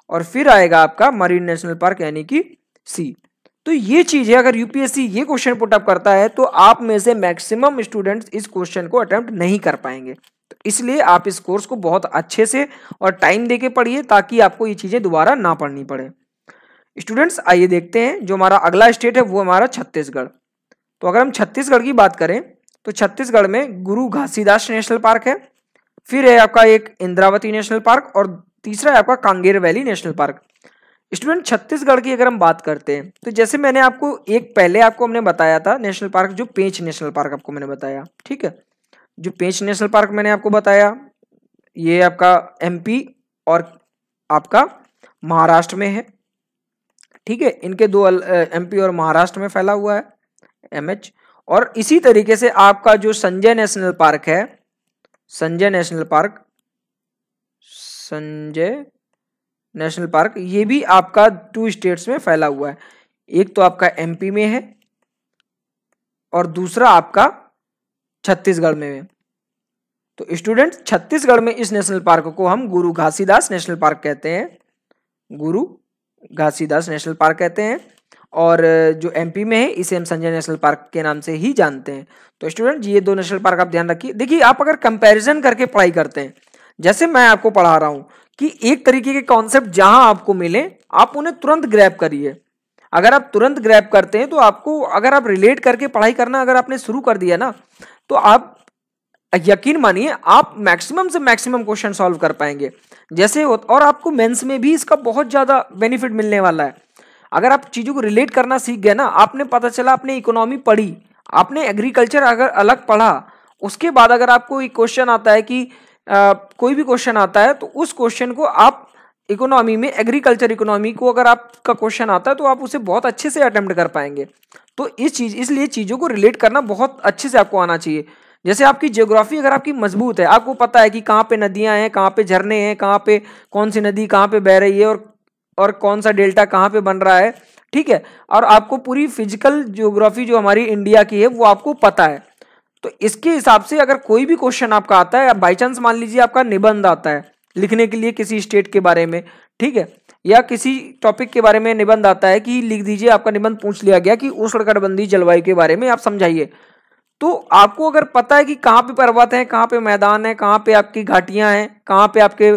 Speaker 1: और फिर आएगा आपका मरीन नेशनल पार्क यानी कि सी। तो ये चीज है, अगर यूपीएससी ये क्वेश्चन पुटअप करता है तो आप में से मैक्सिमम स्टूडेंट्स इस क्वेश्चन को अटेम्प्ट नहीं कर पाएंगे। तो इसलिए आप इस कोर्स को बहुत अच्छे से और टाइम देके पढ़िए ताकि आपको ये चीजें दोबारा ना पढ़नी पड़े। स्टूडेंट्स आइए देखते हैं जो हमारा अगला स्टेट है वो हमारा छत्तीसगढ़। तो अगर हम छत्तीसगढ़ की बात करें तो छत्तीसगढ़ में गुरु घासीदास नेशनल पार्क है, फिर है आपका एक इंद्रावती नेशनल पार्क और तीसरा है आपका Kanger valley National park. Student Chhattisgarh की अगर हम बात करते हैं तो जैसे मैंने आपको एक पहले आपको हमने बताया था नेशनल पार्क, जो पेंच नेशनल पार्क आपको मैंने बताया, ठीक है। जो पेंच नेशनल पार्क मैंने आपको बताया ये आपका एमपी और आपका महाराष्ट्र में है, ठीक है। इनके दो एमपी और महाराष्ट्र में फैला हुआ है एमएच। और इसी तरीके से आपका जो संजय नेशनल पार्क है, संजय नेशनल पार्क ये भी आपका 2 स्टेट्स में फैला हुआ है, एक तो आपका एमपी में है और दूसरा आपका छत्तीसगढ़ में है। तो स्टूडेंट छत्तीसगढ़ में इस नेशनल पार्क को हम गुरु घासीदास नेशनल पार्क कहते हैं, गुरु घासीदास नेशनल पार्क कहते हैं, और जो एमपी में है इसे हम संजय नेशनल पार्क के नाम से ही जानते हैं। तो स्टूडेंट ये 2 नेशनल पार्क आप ध्यान रखिए। देखिए आप अगर कंपैरिजन करके पढ़ाई करते हैं, जैसे मैं आपको पढ़ा रहा हूं कि एक तरीके के कॉन्सेप्ट जहां आपको मिले आप उन्हें तुरंत ग्रैब करिए। अगर आप तुरंत ग्रैब करते हैं तो आपको, अगर आप रिलेट करके पढ़ाई करना अगर आपने शुरू कर दिया ना तो आप यकीन मानिए आप मैक्सिमम से मैक्सिमम क्वेश्चन सॉल्व कर पाएंगे। जैसे और आपको मेंस में भी इसका बहुत ज्यादा बेनिफिट मिलने वाला है। अगर आप चीजों को रिलेट करना सीख गए ना, आपने पता चला आपने इकोनॉमी पढ़ी, आपने एग्रीकल्चर अगर अलग पढ़ा, उसके बाद अगर आपको एक क्वेश्चन आता है कि कोई भी क्वेश्चन आता है तो उस क्वेश्चन को आप इकोनॉमी में, एग्रीकल्चर इकोनॉमी को अगर आपका क्वेश्चन आता है तो आप उसे बहुत अच्छे से अटेम्प्ट कर पाएंगे। तो इसलिए चीजों को रिलेट करना बहुत अच्छे से आपको आना चाहिए। जैसे आपकी ज्योग्राफी अगर आपकी मजबूत है, आपको पता है कि कहाँ पे नदियां हैं, कहाँ पे झरने हैं, कहाँ पे कौन सी नदी कहाँ पे बह रही है और कौन सा डेल्टा कहाँ पे बन रहा है, ठीक है, और आपको पूरी फिजिकल ज्योग्राफी जो हमारी इंडिया की है वो आपको पता है, तो इसके हिसाब से अगर कोई भी क्वेश्चन आपका आता है, बाई चांस मान लीजिए आपका निबंध आता है लिखने के लिए किसी स्टेट के बारे में, ठीक है, या किसी टॉपिक के बारे में निबंध आता है कि लिख दीजिए, आपका निबंध पूछ लिया गया कि उष्णकटिबंधीय जलवायु के बारे में आप समझाइए, तो आपको अगर पता है कि कहाँ पे पर्वत है, कहाँ पे मैदान है, कहाँ पे आपकी घाटियां हैं, कहाँ पे आपके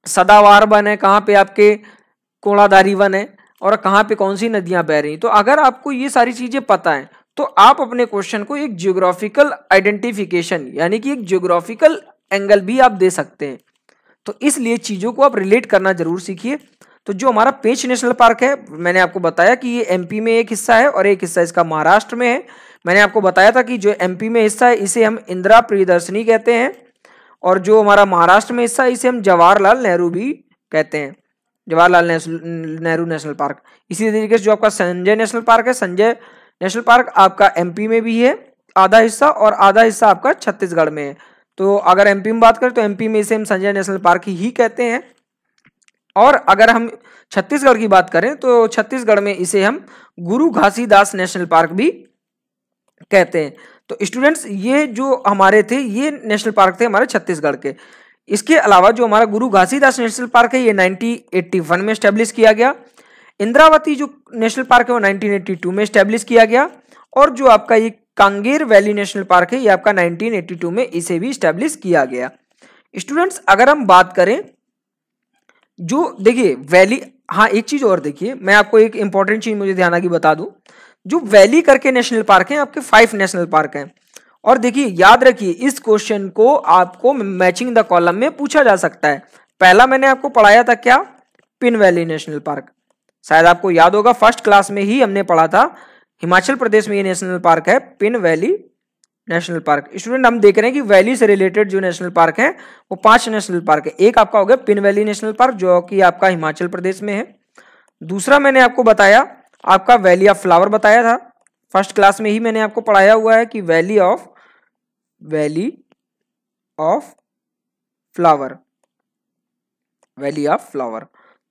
Speaker 1: सदाबहार वन है, कहाँ पे आपके कोड़ाधारी वन है और कहाँ पे कौन सी नदियां बह रही, तो अगर आपको ये सारी चीजें पता है तो आप अपने क्वेश्चन को एक ज्योग्राफिकल आइडेंटिफिकेशन यानी कि एक ज्योग्राफिकल एंगल भी आप दे सकते हैं। तो इसलिए चीज़ों को आप रिलेट करना जरूर सीखिए। तो जो हमारा पेंच नेशनल पार्क है, मैंने आपको बताया कि ये एमपी में एक हिस्सा है और एक हिस्सा इसका महाराष्ट्र में है। मैंने आपको बताया था कि जो एमपी में हिस्सा है इसे हम इंदिरा प्रियदर्शनी कहते हैं, और जो हमारा महाराष्ट्र में हिस्सा है इसे हम जवाहरलाल नेहरू भी कहते हैं, जवाहरलाल नेहरू नेशनल पार्क। इसी तरीके से जो आपका संजय नेशनल पार्क है, संजय नेशनल पार्क आपका एमपी में भी है आधा हिस्सा, और आधा हिस्सा आपका छत्तीसगढ़ में है। तो अगर एमपी में बात करें तो एमपी में इसे हम संजय नेशनल पार्क ही कहते हैं, और अगर हम छत्तीसगढ़ की बात करें तो छत्तीसगढ़ में इसे हम गुरु घासीदास नेशनल पार्क भी कहते हैं। तो स्टूडेंट्स ये जो हमारे थे ये नेशनल पार्क थे हमारे छत्तीसगढ़ के। इसके अलावा जो हमारा गुरु घासीदास नेशनल पार्क है ये 1981 में स्टैब्लिश किया गया। इंद्रावती जो नेशनल पार्क है वो 1982 में स्टैब्लिश किया गया, और जो आपका ये कांगेर वैली नेशनल पार्क है ये आपका 1982 में इसे भी स्टैब्लिश किया गया। स्टूडेंट्स अगर हम बात करें जो देखिए वैली, हाँ एक चीज और देखिए, मैं आपको एक इंपॉर्टेंट चीज मुझे ध्यान की बता दूं, जो वैली करके नेशनल पार्क हैं आपके 5 नेशनल पार्क हैं। और देखिए याद रखिए इस क्वेश्चन को आपको मैचिंग द कॉलम में पूछा जा सकता है। पहला मैंने आपको पढ़ाया था क्या, पिन वैली नेशनल पार्क, शायद आपको याद होगा फर्स्ट क्लास में ही हमने पढ़ा था। हिमाचल प्रदेश में ये नेशनल पार्क है pin valley National park. Student हम देख रहे हैं कि वैली से रिलेटेड जो नेशनल पार्क है वो 5 नेशनल पार्क है। एक आपका हो गया पिन वैली नेशनल पार्क जो कि आपका हिमाचल प्रदेश में है। दूसरा मैंने आपको बताया आपका वैली ऑफ फ्लावर बताया था, फर्स्ट क्लास में ही मैंने आपको पढ़ाया हुआ है कि valley of flower, valley of flower.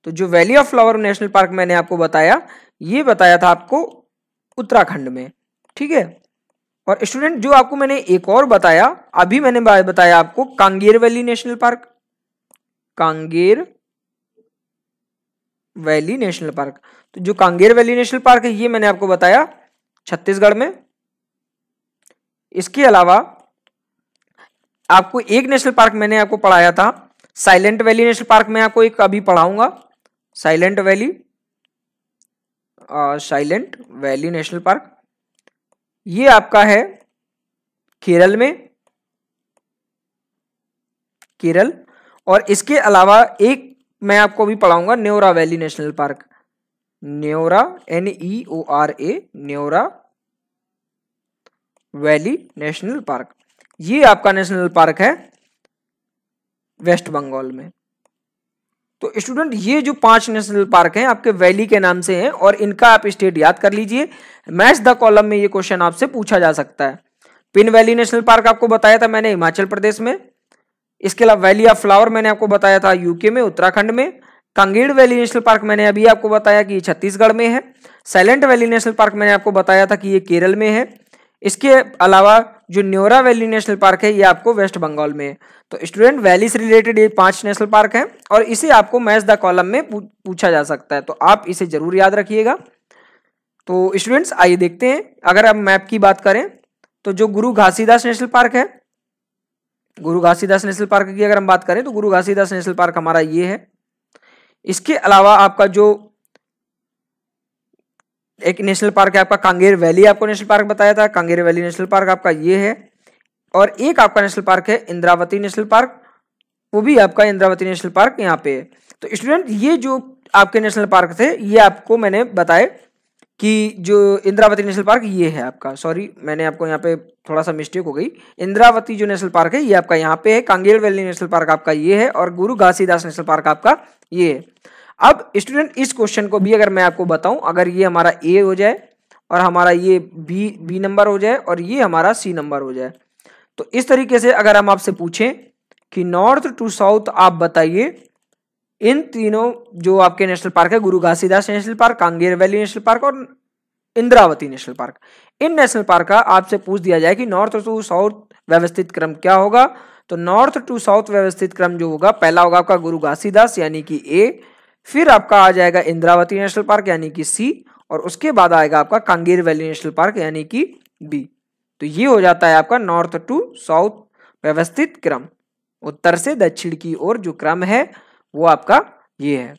Speaker 1: तो जो valley of flower national park मैंने आपको बताया, ये बताया था आपको उत्तराखंड में, ठीक है। और स्टूडेंट जो आपको मैंने एक और बताया, अभी मैंने बताया आपको Kanger valley National park, Kanger valley National park. तो जो कांगेर वैली नेशनल पार्क है ये मैंने आपको बताया छत्तीसगढ़ में। इसके अलावा आपको एक नेशनल पार्क मैंने आपको पढ़ाया था साइलेंट वैली नेशनल पार्क, मैं आपको एक अभी पढ़ाऊंगा साइलेंट वैली नेशनल पार्क। ये आपका है केरल में, केरल। और इसके अलावा एक मैं आपको भी पढ़ाऊंगा Neora Valley National park, Neora NEORA Neora Valley National park. ये आपका नेशनल पार्क है वेस्ट बंगाल में। तो स्टूडेंट ये जो 5 नेशनल पार्क हैं आपके वैली के नाम से हैं, और इनका आप स्टेट याद कर लीजिए। मैच द कॉलम में ये क्वेश्चन आपसे पूछा जा सकता है। पिन वैली नेशनल पार्क आपको बताया था मैंने हिमाचल प्रदेश में। इसके अलावा वैली ऑफ फ्लावर मैंने आपको बताया था यूके में, उत्तराखंड में। कांगेर वैली नेशनल पार्क मैंने अभी आपको बताया कि ये छत्तीसगढ़ में है। साइलेंट वैली नेशनल पार्क मैंने आपको बताया था कि ये केरल में है। इसके अलावा जो न्योरा वैली नेशनल पार्क है ये आपको वेस्ट बंगाल में है। तो स्टूडेंट वैली से रिलेटेड ये 5 नेशनल पार्क हैं, और इसे आपको मैच द कॉलम में पूछा जा सकता है, तो आप इसे जरूर याद रखिएगा। तो स्टूडेंट्स आइए देखते हैं, अगर आप मैप की बात करें तो जो गुरु घासीदास नेशनल पार्क है, गुरु घासीदास नेशनल पार्क की अगर हम बात करें तो गुरु घासीदास नेशनल पार्क हमारा ये है। इसके अलावा आपका जो एक नेशनल पार्क है आपका कांगेर वैली, आपको नेशनल पार्क बताया था, कांगेर वैली नेशनल पार्क आपका ये है। और एक आपका नेशनल पार्क है इंद्रावती नेशनल पार्क, वो भी आपका इंद्रावती नेशनल पार्क यहाँ पे है। तो स्टूडेंट ये जो आपके नेशनल पार्क थे ये आपको मैंने बताए कि जो इंद्रावती नेशनल पार्क ये है आपका, सॉरी मैंने आपको यहाँ पे थोड़ा सा मिस्टेक हो गई। इंद्रावती जो नेशनल पार्क है ये आपका यहाँ पे है, कांगेर वैली नेशनल पार्क आपका ये है, और गुरु घासीदास नेशनल पार्क आपका ये है। अब स्टूडेंट इस क्वेश्चन को भी अगर मैं आपको बताऊं, अगर ये हमारा ए हो जाए और हमारा ये बी नंबर हो जाए और ये हमारा सी नंबर हो जाए, तो इस तरीके से अगर हम आपसे पूछें कि नॉर्थ टू साउथ आप बताइए इन तीनों जो आपके नेशनल पार्क है, गुरु Ghasidas national park, Kanger valley National park और इंद्रावती नेशनल पार्क, इन नेशनल पार्क का आपसे पूछ दिया जाए कि नॉर्थ टू साउथ व्यवस्थित क्रम क्या होगा, तो नॉर्थ टू साउथ व्यवस्थित क्रम जो होगा, पहला होगा आपका गुरु घासीदास यानी कि ए, फिर आपका आ जाएगा इंद्रावती नेशनल पार्क यानी कि सी, और उसके बाद आएगा आपका कांगेर वैली नेशनल पार्क यानी कि बी। तो ये हो जाता है आपका नॉर्थ टू साउथ व्यवस्थित क्रम, उत्तर से दक्षिण की ओर जो क्रम है वो आपका ये है।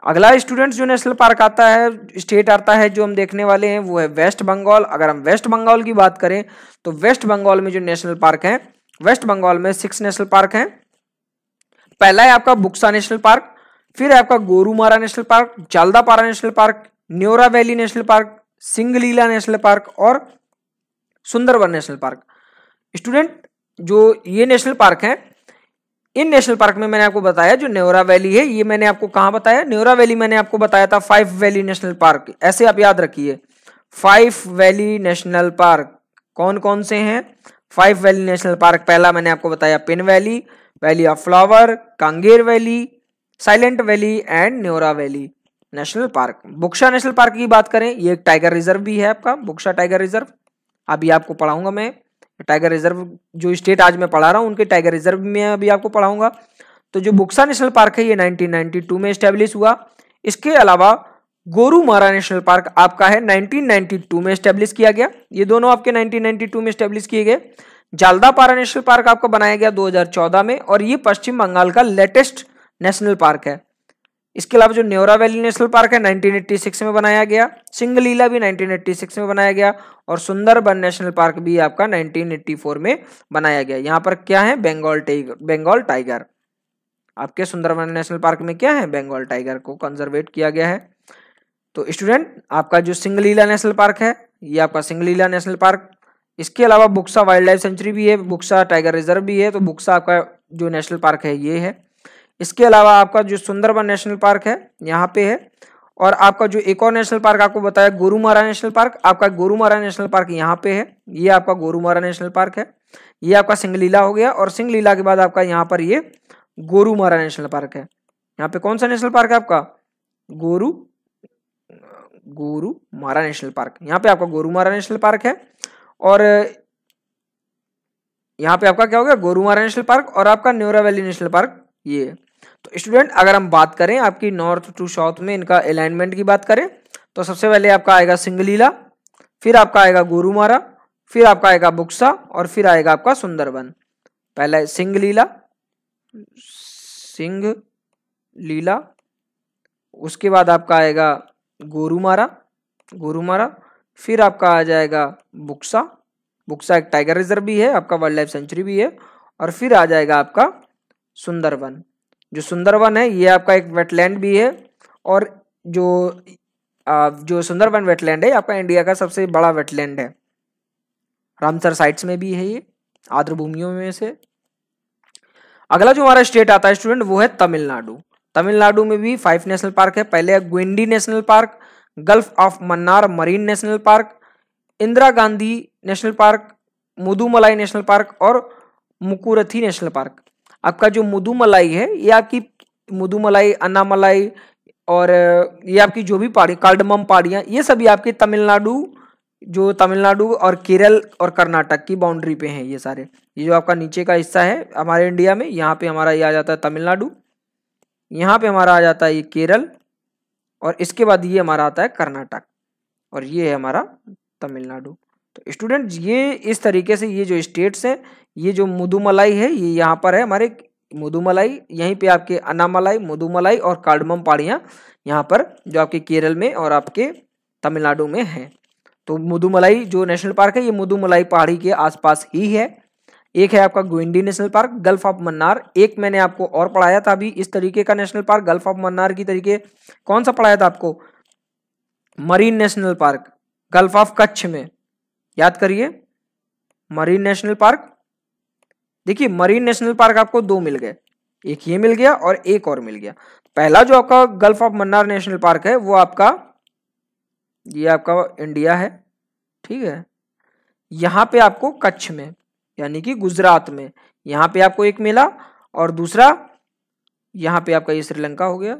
Speaker 1: अगला स्टूडेंट्स जो नेशनल पार्क आता है, स्टेट आता है जो हम देखने वाले हैं वो है वेस्ट बंगाल। अगर हम वेस्ट बंगाल की बात करें तो वेस्ट बंगाल में जो नेशनल पार्क हैं, वेस्ट बंगाल में 6 नेशनल पार्क हैं। पहला है आपका बुक्सा नेशनल पार्क, फिर है आपका Gorumara national park, Jaldapara national park, Neora Valley National park, Singalila national park और सुंदरवन नेशनल पार्क। स्टूडेंट जो ये नेशनल पार्क हैं, इन नेशनल पार्क में मैंने आपको बताया जो न्योरा वैली है, ये मैंने आपको कहाँ बताया, न्योरा वैली मैंने आपको बताया था 5 वैली नेशनल पार्क, ऐसे आप याद रखिए 5 वैली नेशनल पार्क कौन कौन से हैं। 5 वैली नेशनल पार्क, पहला मैंने आपको बताया Pin Valley, Valley of Flower, Kanger Valley, Silent Valley and Neora Valley National Park. Buxa National Park की बात करें, ये एक टाइगर रिजर्व भी है आपका, बुक्सा टाइगर रिजर्व, अभी आपको पढ़ाऊंगा मैं टाइगर रिजर्व, जो स्टेट आज मैं पढ़ा रहा हूँ उनके टाइगर रिजर्व में अभी आपको पढ़ाऊंगा। तो जो बुक्सा नेशनल पार्क है ये 1992 में एस्टेब्लिश हुआ। इसके अलावा गोरुमारा नेशनल पार्क आपका है 1992 में एस्टेब्लिश किया गया, ये दोनों आपके 1992 में एस्टेब्लिश किए गए। जालदापारा नेशनल पार्क आपका बनाया गया 2014 में, और ये पश्चिम बंगाल का लेटेस्ट नेशनल पार्क है। इसके अलावा जो न्योरा वैली नेशनल पार्क है 1986 में बनाया गया, सिंगलीला भी 1986 में बनाया गया, और सुंदरबन नेशनल पार्क भी आपका 1984 में बनाया गया। यहाँ पर क्या है, बंगाल टाइगर। आपके सुंदरबन नेशनल पार्क में क्या है, बंगाल टाइगर को कंजर्वेट किया गया है। तो स्टूडेंट आपका जो सिंगलीला नेशनल पार्क है ये आपका सिंगलीला नेशनल पार्क, इसके अलावा बुक्सा वाइल्ड लाइफ सेंचुरी भी है, बुक्सा टाइगर रिजर्व भी है, तो बुक्सा आपका जो नेशनल पार्क है ये है। इसके अलावा आपका जो सुंदरबन नेशनल पार्क है यहाँ पे है, और आपका जो एक और नेशनल पार्क आपको बताया गोरुमारा नेशनल पार्क, आपका गोरुमारा नेशनल पार्क यहाँ पे है, ये आपका गोरुमारा नेशनल पार्क है, ये आपका सिंगलीला हो गया, और सिंगलीला के बाद आपका यहाँ पर ये गोरुमारा नेशनल पार्क है। यहाँ पे कौन सा नेशनल पार्क है आपका, गोरुमारा नेशनल पार्क, यहाँ पे आपका गोरुमारा नेशनल पार्क है, और यहाँ पे आपका क्या हो गया, गोरुमारा नेशनल पार्क, और आपका न्योरा वैली नेशनल पार्क ये है। तो स्टूडेंट अगर हम बात करें आपकी नॉर्थ टू साउथ में इनका अलाइनमेंट की बात करें, तो सबसे पहले आपका आएगा सिंगलीला, फिर आपका आएगा गोरुमारा, फिर आपका आएगा बुक्सा, और फिर आएगा आपका सुंदरबन। पहला है सिंगलीला, उसके बाद आपका आएगा गोरुमारा, फिर आपका आ जाएगा बुक्सा एक टाइगर रिजर्व भी है, आपका वाइल्ड लाइफ सेंचुरी भी है, और फिर आ जाएगा आपका सुंदरबन। जो सुंदरबन है ये आपका एक वेटलैंड भी है, और जो सुंदरबन वेटलैंड है आपका इंडिया का सबसे बड़ा वेटलैंड है, रामसर साइट्स में भी है, ये आर्द्र भूमियों में से। अगला जो हमारा स्टेट आता है स्टूडेंट वो है तमिलनाडु। तमिलनाडु में भी 5 नेशनल पार्क है। पहले है Guindy national park, gulf of Mannar marine national park, Indira Gandhi national park, Mudumalai national park और मुकुरथी नेशनल पार्क। आपका जो मुदुमलाई है ये आपकी मुदुमलाई, अन्नामलाई और ये आपकी जो भी पहाड़ी कार्डमम पहाड़ियाँ, ये सभी आपके तमिलनाडु और केरल और कर्नाटक की बाउंड्री पे हैं ये सारे। ये जो आपका नीचे का हिस्सा है हमारे इंडिया में, यहाँ पे हमारा ये आ जाता है तमिलनाडु, यहाँ पे हमारा आ जाता है ये केरल, और इसके बाद ये हमारा आता है कर्नाटक, और ये है हमारा तमिलनाडु। तो स्टूडेंट ये इस तरीके से ये जो स्टेट्स हैं, ये जो मुदुमलाई है ये यहाँ पर है हमारे मुदुमलाई, यहीं पे आपके अन्नामलाई, मुदुमलाई और कार्डमम पहाड़ियाँ यहाँ पर जो आपके केरल में और आपके तमिलनाडु में है। तो मुदुमलाई जो नेशनल पार्क है ये मुदुमलाई पहाड़ी के आसपास ही है। एक है आपका Guindy national park, gulf of Mannar, एक मैंने आपको और पढ़ाया था अभी इस तरीके का national park gulf of Mannar की तरीके, कौन सा पढ़ाया था आपको, marine national park gulf of Kutch में, याद करिए मरीन नेशनल पार्क। देखिए मरीन नेशनल पार्क आपको 2 मिल गए, एक ये मिल गया और एक और मिल गया। पहला जो आपका gulf of Mannar national park है वो आपका ये आपका इंडिया है, ठीक है, यहाँ पे आपको कच्छ में यानी कि गुजरात में यहाँ पे आपको एक मिला, और दूसरा यहाँ पे आपका ये श्रीलंका हो गया,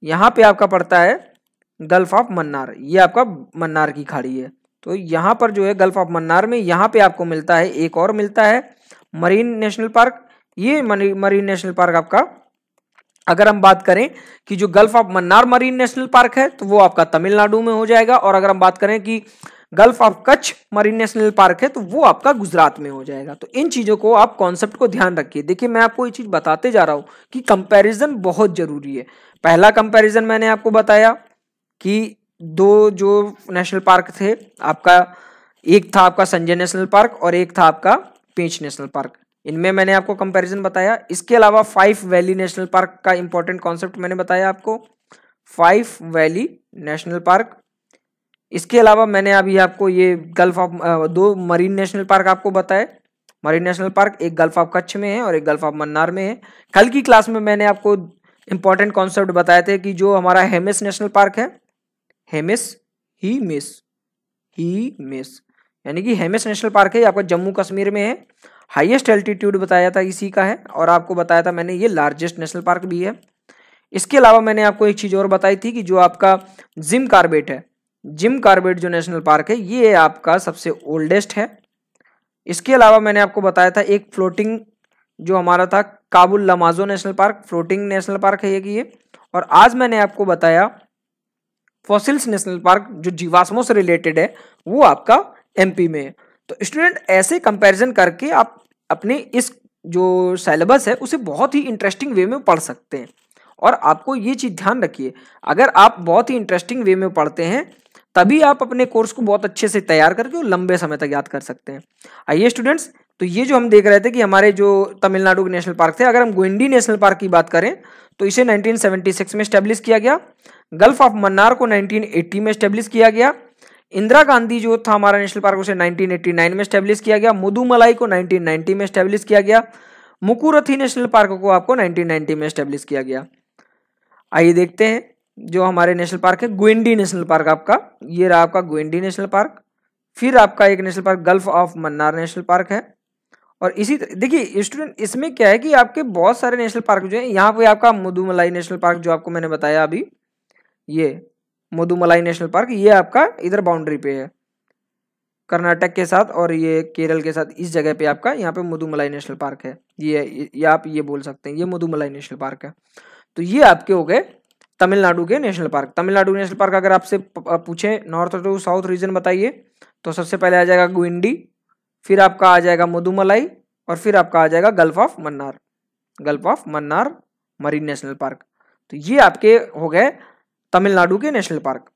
Speaker 1: यहाँ पे आपका पड़ता है गल्फ ऑफ मन्नार, ये आपका मन्नार की खाड़ी है। तो यहाँ पर जो है गल्फ ऑफ मन्नार में यहाँ पे आपको मिलता है एक और मिलता है मरीन नेशनल पार्क। ये मरीन नेशनल पार्क आपका, अगर हम बात करें कि जो gulf of Mannar marine national park है तो वो आपका तमिलनाडु में हो जाएगा, और अगर हम बात करें कि gulf of Kutch marine national park है तो वो आपका गुजरात में हो जाएगा। तो इन चीजों को आप कॉन्सेप्ट को ध्यान रखिए। देखिए मैं आपको ये चीज बताते जा रहा हूं कि कंपैरिजन बहुत जरूरी है। पहला कंपैरिजन मैंने आपको बताया कि 2 जो नेशनल पार्क थे आपका, एक था आपका संजय नेशनल पार्क और एक था आपका पेंच नेशनल पार्क। इनमें मैंने आपको कंपैरिजन बताया। इसके अलावा 5 वैली नेशनल पार्क का इंपॉर्टेंट कॉन्सेप्ट मैंने बताया आपको, 5 वैली नेशनल पार्क। इसके अलावा मैंने अभी आपको ये gulf of 2 marine national park आपको बताए। मरीन नेशनल पार्क एक गल्फ ऑफ कच्छ में है और एक गल्फ ऑफ मन्नार में है। कल की क्लास में मैंने आपको इंपॉर्टेंट कॉन्सेप्ट बताए थे कि जो हमारा हेमिस नेशनल पार्क है, हेमिस ही मिस यानी कि हेमिस नेशनल पार्क है, ये आपका जम्मू कश्मीर में है। हाईएस्ट एल्टीट्यूड बताया था इसी का है, और आपको बताया था मैंने ये लार्जेस्ट नेशनल पार्क भी है। इसके अलावा मैंने आपको एक चीज और बताई थी कि जो आपका जिम कार्बेट है, जिम कार्बेट जो नेशनल पार्क है ये आपका सबसे ओल्डेस्ट है। इसके अलावा मैंने आपको बताया था एक फ्लोटिंग जो हमारा था Keibul Lamjao national park, floating national park है ये। और आज मैंने आपको बताया फॉसिल्स नेशनल पार्क जो जीवाश्मों से रिलेटेड है, वो आपका एमपी में है। तो स्टूडेंट ऐसे कंपैरिजन करके आप अपने इस जो सिलेबस है उसे बहुत ही इंटरेस्टिंग वे में पढ़ सकते हैं। और आपको ये चीज ध्यान रखिए, अगर आप बहुत ही इंटरेस्टिंग वे में पढ़ते हैं तभी आप अपने कोर्स को बहुत अच्छे से तैयार करके और लंबे समय तक याद कर सकते हैं। आइए स्टूडेंट्स, तो ये जो हम देख रहे थे कि हमारे जो तमिलनाडु के नेशनल पार्क थे, अगर हम गोइंडी नेशनल पार्क की बात करें तो इसे 1976 में स्टैब्लिश किया गया। गल्फ ऑफ मन्नार को 1980 में स्टैब्लिश किया गया। इंदिरा गांधी जो था हमारा नेशनल पार्क उसे 1989 में स्टैब्लिश किया गया। मुदुमलाई को 1990 में स्टैब्लिश किया गया। मुकुरथी नेशनल पार्क को आपको 1990 में स्टैब्लिश किया गया। आइए देखते हैं जो हमारे नेशनल पार्क है, गोइंडी नेशनल पार्क आपका ये रहा, आपका गोइंडी नेशनल पार्क। फिर आपका एक national park gulf of Mannar national park है। और इसी देखिए स्टूडेंट, इसमें क्या है कि आपके बहुत सारे नेशनल पार्क जो है, यहाँ पे आपका मुदुमलाई नेशनल पार्क जो आपको मैंने बताया अभी, ये मुदुमलाई नेशनल पार्क ये आपका इधर बाउंड्री पे है कर्नाटक के साथ और ये केरल के साथ, इस जगह पे आपका यहाँ पे मुदुमलाई नेशनल पार्क है। ये आप ये बोल सकते हैं ये मुदुमलाई नेशनल पार्क है। तो ये आपके हो गए तमिलनाडु के national park. Tamil Nadu national park अगर आपसे पूछे नॉर्थ टू साउथ रीजन बताइए, तो सबसे पहले आ जाएगा गोइंडी, फिर आपका आ जाएगा मुदुमलाई, और फिर आपका आ जाएगा gulf of Mannar, gulf of Mannar marine national park. तो ये आपके हो गए तमिलनाडु के नेशनल पार्क।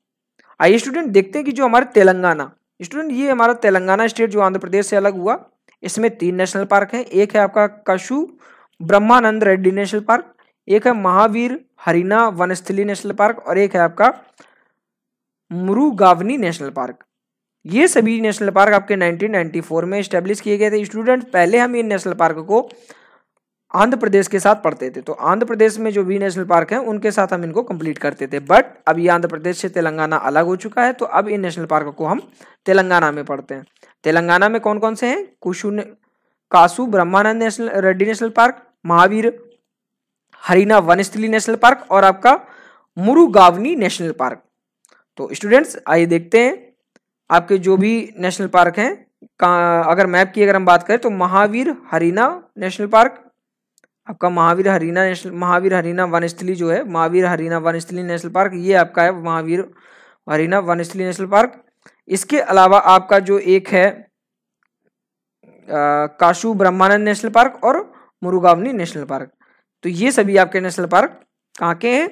Speaker 1: आइए स्टूडेंट देखते हैं कि जो हमारे तेलंगाना, स्टूडेंट ये हमारा तेलंगाना स्टेट जो आंध्र प्रदेश से अलग हुआ, इसमें 3 नेशनल पार्क हैं। एक है आपका कशु ब्रह्मानंद रेड्डी नेशनल पार्क, एक है महावीर हरिना वनस्थली नेशनल पार्क, और एक है आपका मुरुगावनी नेशनल पार्क। ये सभी नेशनल पार्क आपके 1994 में स्टैब्लिश किए गए थे। स्टूडेंट पहले हम इन नेशनल पार्क को आंध्र प्रदेश के साथ पढ़ते थे, तो आंध्र प्रदेश में जो भी नेशनल पार्क हैं उनके साथ हम इनको कंप्लीट करते थे, बट अब ये आंध्र प्रदेश से तेलंगाना अलग हो चुका है, तो अब इन नेशनल पार्क को हम तेलंगाना में पढ़ते हैं। तेलंगाना में कौन कौन से हैं? Kasu Brahmananda national Reddy national park, Mahavir Harina Vanasthali national park, और आपका मुरुगावनी नेशनल पार्क। तो स्टूडेंट्स आइए देखते हैं आपके जो भी नेशनल पार्क हैं, अगर मैप की अगर हम बात करें तो महावीर हरिना नेशनल पार्क, आपका महावीर हरिना वनस्थली जो है, महावीर हरिना वनस्थली नेशनल पार्क ये आपका है महावीर हरिना वनस्थली नेशनल पार्क। इसके अलावा आपका जो एक है काशु ब्रह्मानंद नेशनल पार्क और मुरुगावनी नेशनल पार्क। तो ये सभी आपके नेशनल पार्क कहाँ के हैं?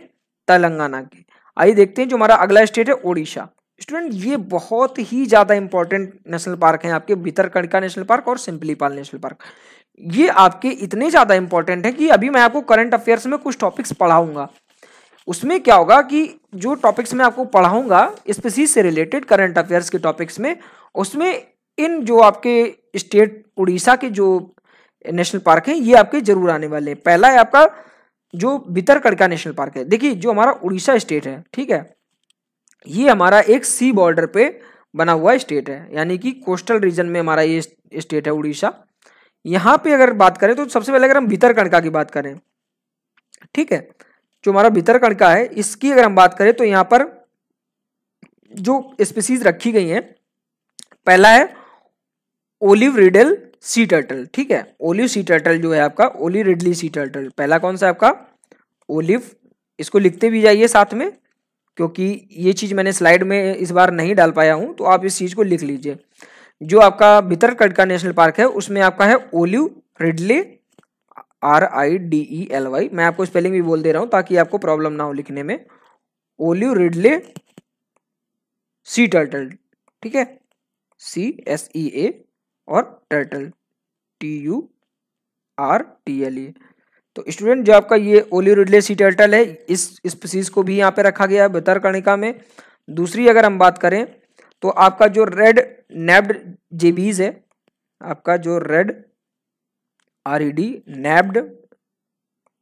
Speaker 1: तेलंगाना के। आइए देखते हैं जो हमारा अगला स्टेट है ओडिशा। स्टूडेंट ये बहुत ही ज्यादा इंपॉर्टेंट नेशनल पार्क हैं आपके, भितरकनिका नेशनल पार्क और सिंपलीपाल नेशनल पार्क। ये आपके इतने ज्यादा इंपॉर्टेंट है कि अभी मैं आपको करंट अफेयर्स में कुछ टॉपिक्स पढ़ाऊंगा। उसमें क्या होगा कि जो टॉपिक्स मैं आपको पढ़ाऊंगा स्पीसीज से रिलेटेड करंट अफेयर्स के टॉपिक्स में, उसमें इन जो आपके स्टेट उड़ीसा के जो नेशनल पार्क हैं ये आपके जरूर आने वाले हैं। पहला है आपका जो भितरकनिका नेशनल पार्क है। देखिए जो हमारा उड़ीसा स्टेट है, ठीक है, ये हमारा एक सी बॉर्डर पे बना हुआ स्टेट है, यानी कि कोस्टल रीजन में हमारा ये स्टेट है उड़ीसा। यहाँ पे अगर बात करें तो सबसे पहले अगर हम भितरकनिका की बात करें, ठीक है, जो हमारा भितरकनिका है इसकी अगर हम बात करें तो यहाँ पर जो स्पीसीज रखी गई हैं, पहला है ओलिव रिडल सी टर्टल, ठीक है, ओलिव सी टर्टल जो है आपका ओलिव रिडली सी टर्टल, पहला कौन सा है आपका ओलिव। इसको लिखते भी जाइए साथ में, क्योंकि ये चीज मैंने स्लाइड में इस बार नहीं डाल पाया हूं, तो आप इस चीज को लिख लीजिए। जो आपका भितरकनिका नेशनल पार्क है उसमें आपका है ओलिव रिडले RIDELY, मैं आपको स्पेलिंग भी बोल दे रहा हूं ताकि आपको प्रॉब्लम ना हो लिखने में। ओलिव रिडले सी टर्टल, ठीक है, CSEA और टर्टल TURTLE, RTLA। तो स्टूडेंट जो आपका ये ओलियोरिडले सी टर्टल है, इस स्पीसीज को भी यहाँ पे रखा गया है भितरकणिका में। दूसरी अगर हम बात करें तो आपका जो रेड नैब्ड जेबीज है, आपका जो रेड RED नैब्ड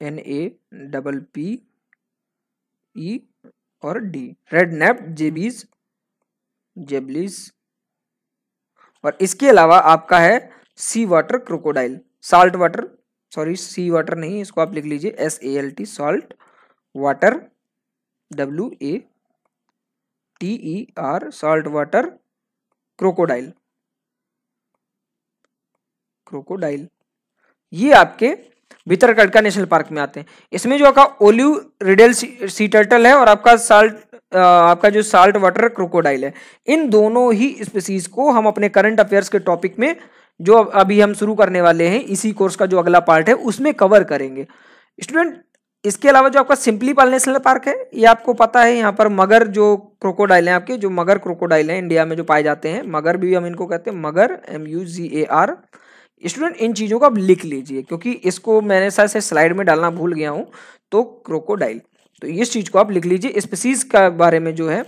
Speaker 1: NAPPE और D रेड नैब्ड जेबलीज। और इसके अलावा आपका है sea water crocodile, salt water, sorry sea water नहीं, इसको आप लिख लीजिए SALT salt water WATER salt water crocodile. ये आपके भितरकणिका नेशनल पार्क में आते हैं। इसमें जो आपका ओलियोरिडल सी टर्टल है और आपका जो साल्ट वाटर क्रोकोडाइल है, इन दोनों ही स्पीसीज को हम अपने करंट अफेयर्स के टॉपिक में जो अभी हम शुरू करने वाले हैं, इसी कोर्स का जो अगला पार्ट है उसमें कवर करेंगे। स्टूडेंट इसके अलावा जो आपका सिम्पलीपाल नेशनल पार्क है, ये आपको पता है यहाँ पर मगर जो क्रोकोडाइल हैं, आपके जो मगर क्रोकोडाइल हैं इंडिया में जो पाए जाते हैं, मगर भी हम इनको कहते हैं, मगर MUGAR। स्टूडेंट इन चीज़ों को आप लिख लीजिए क्योंकि इसको मैंने शायद से स्लाइड में डालना भूल गया हूँ। तो क्रोकोडाइल, तो इस चीज़ को आप लिख लीजिए, स्पीसीज का बारे में जो है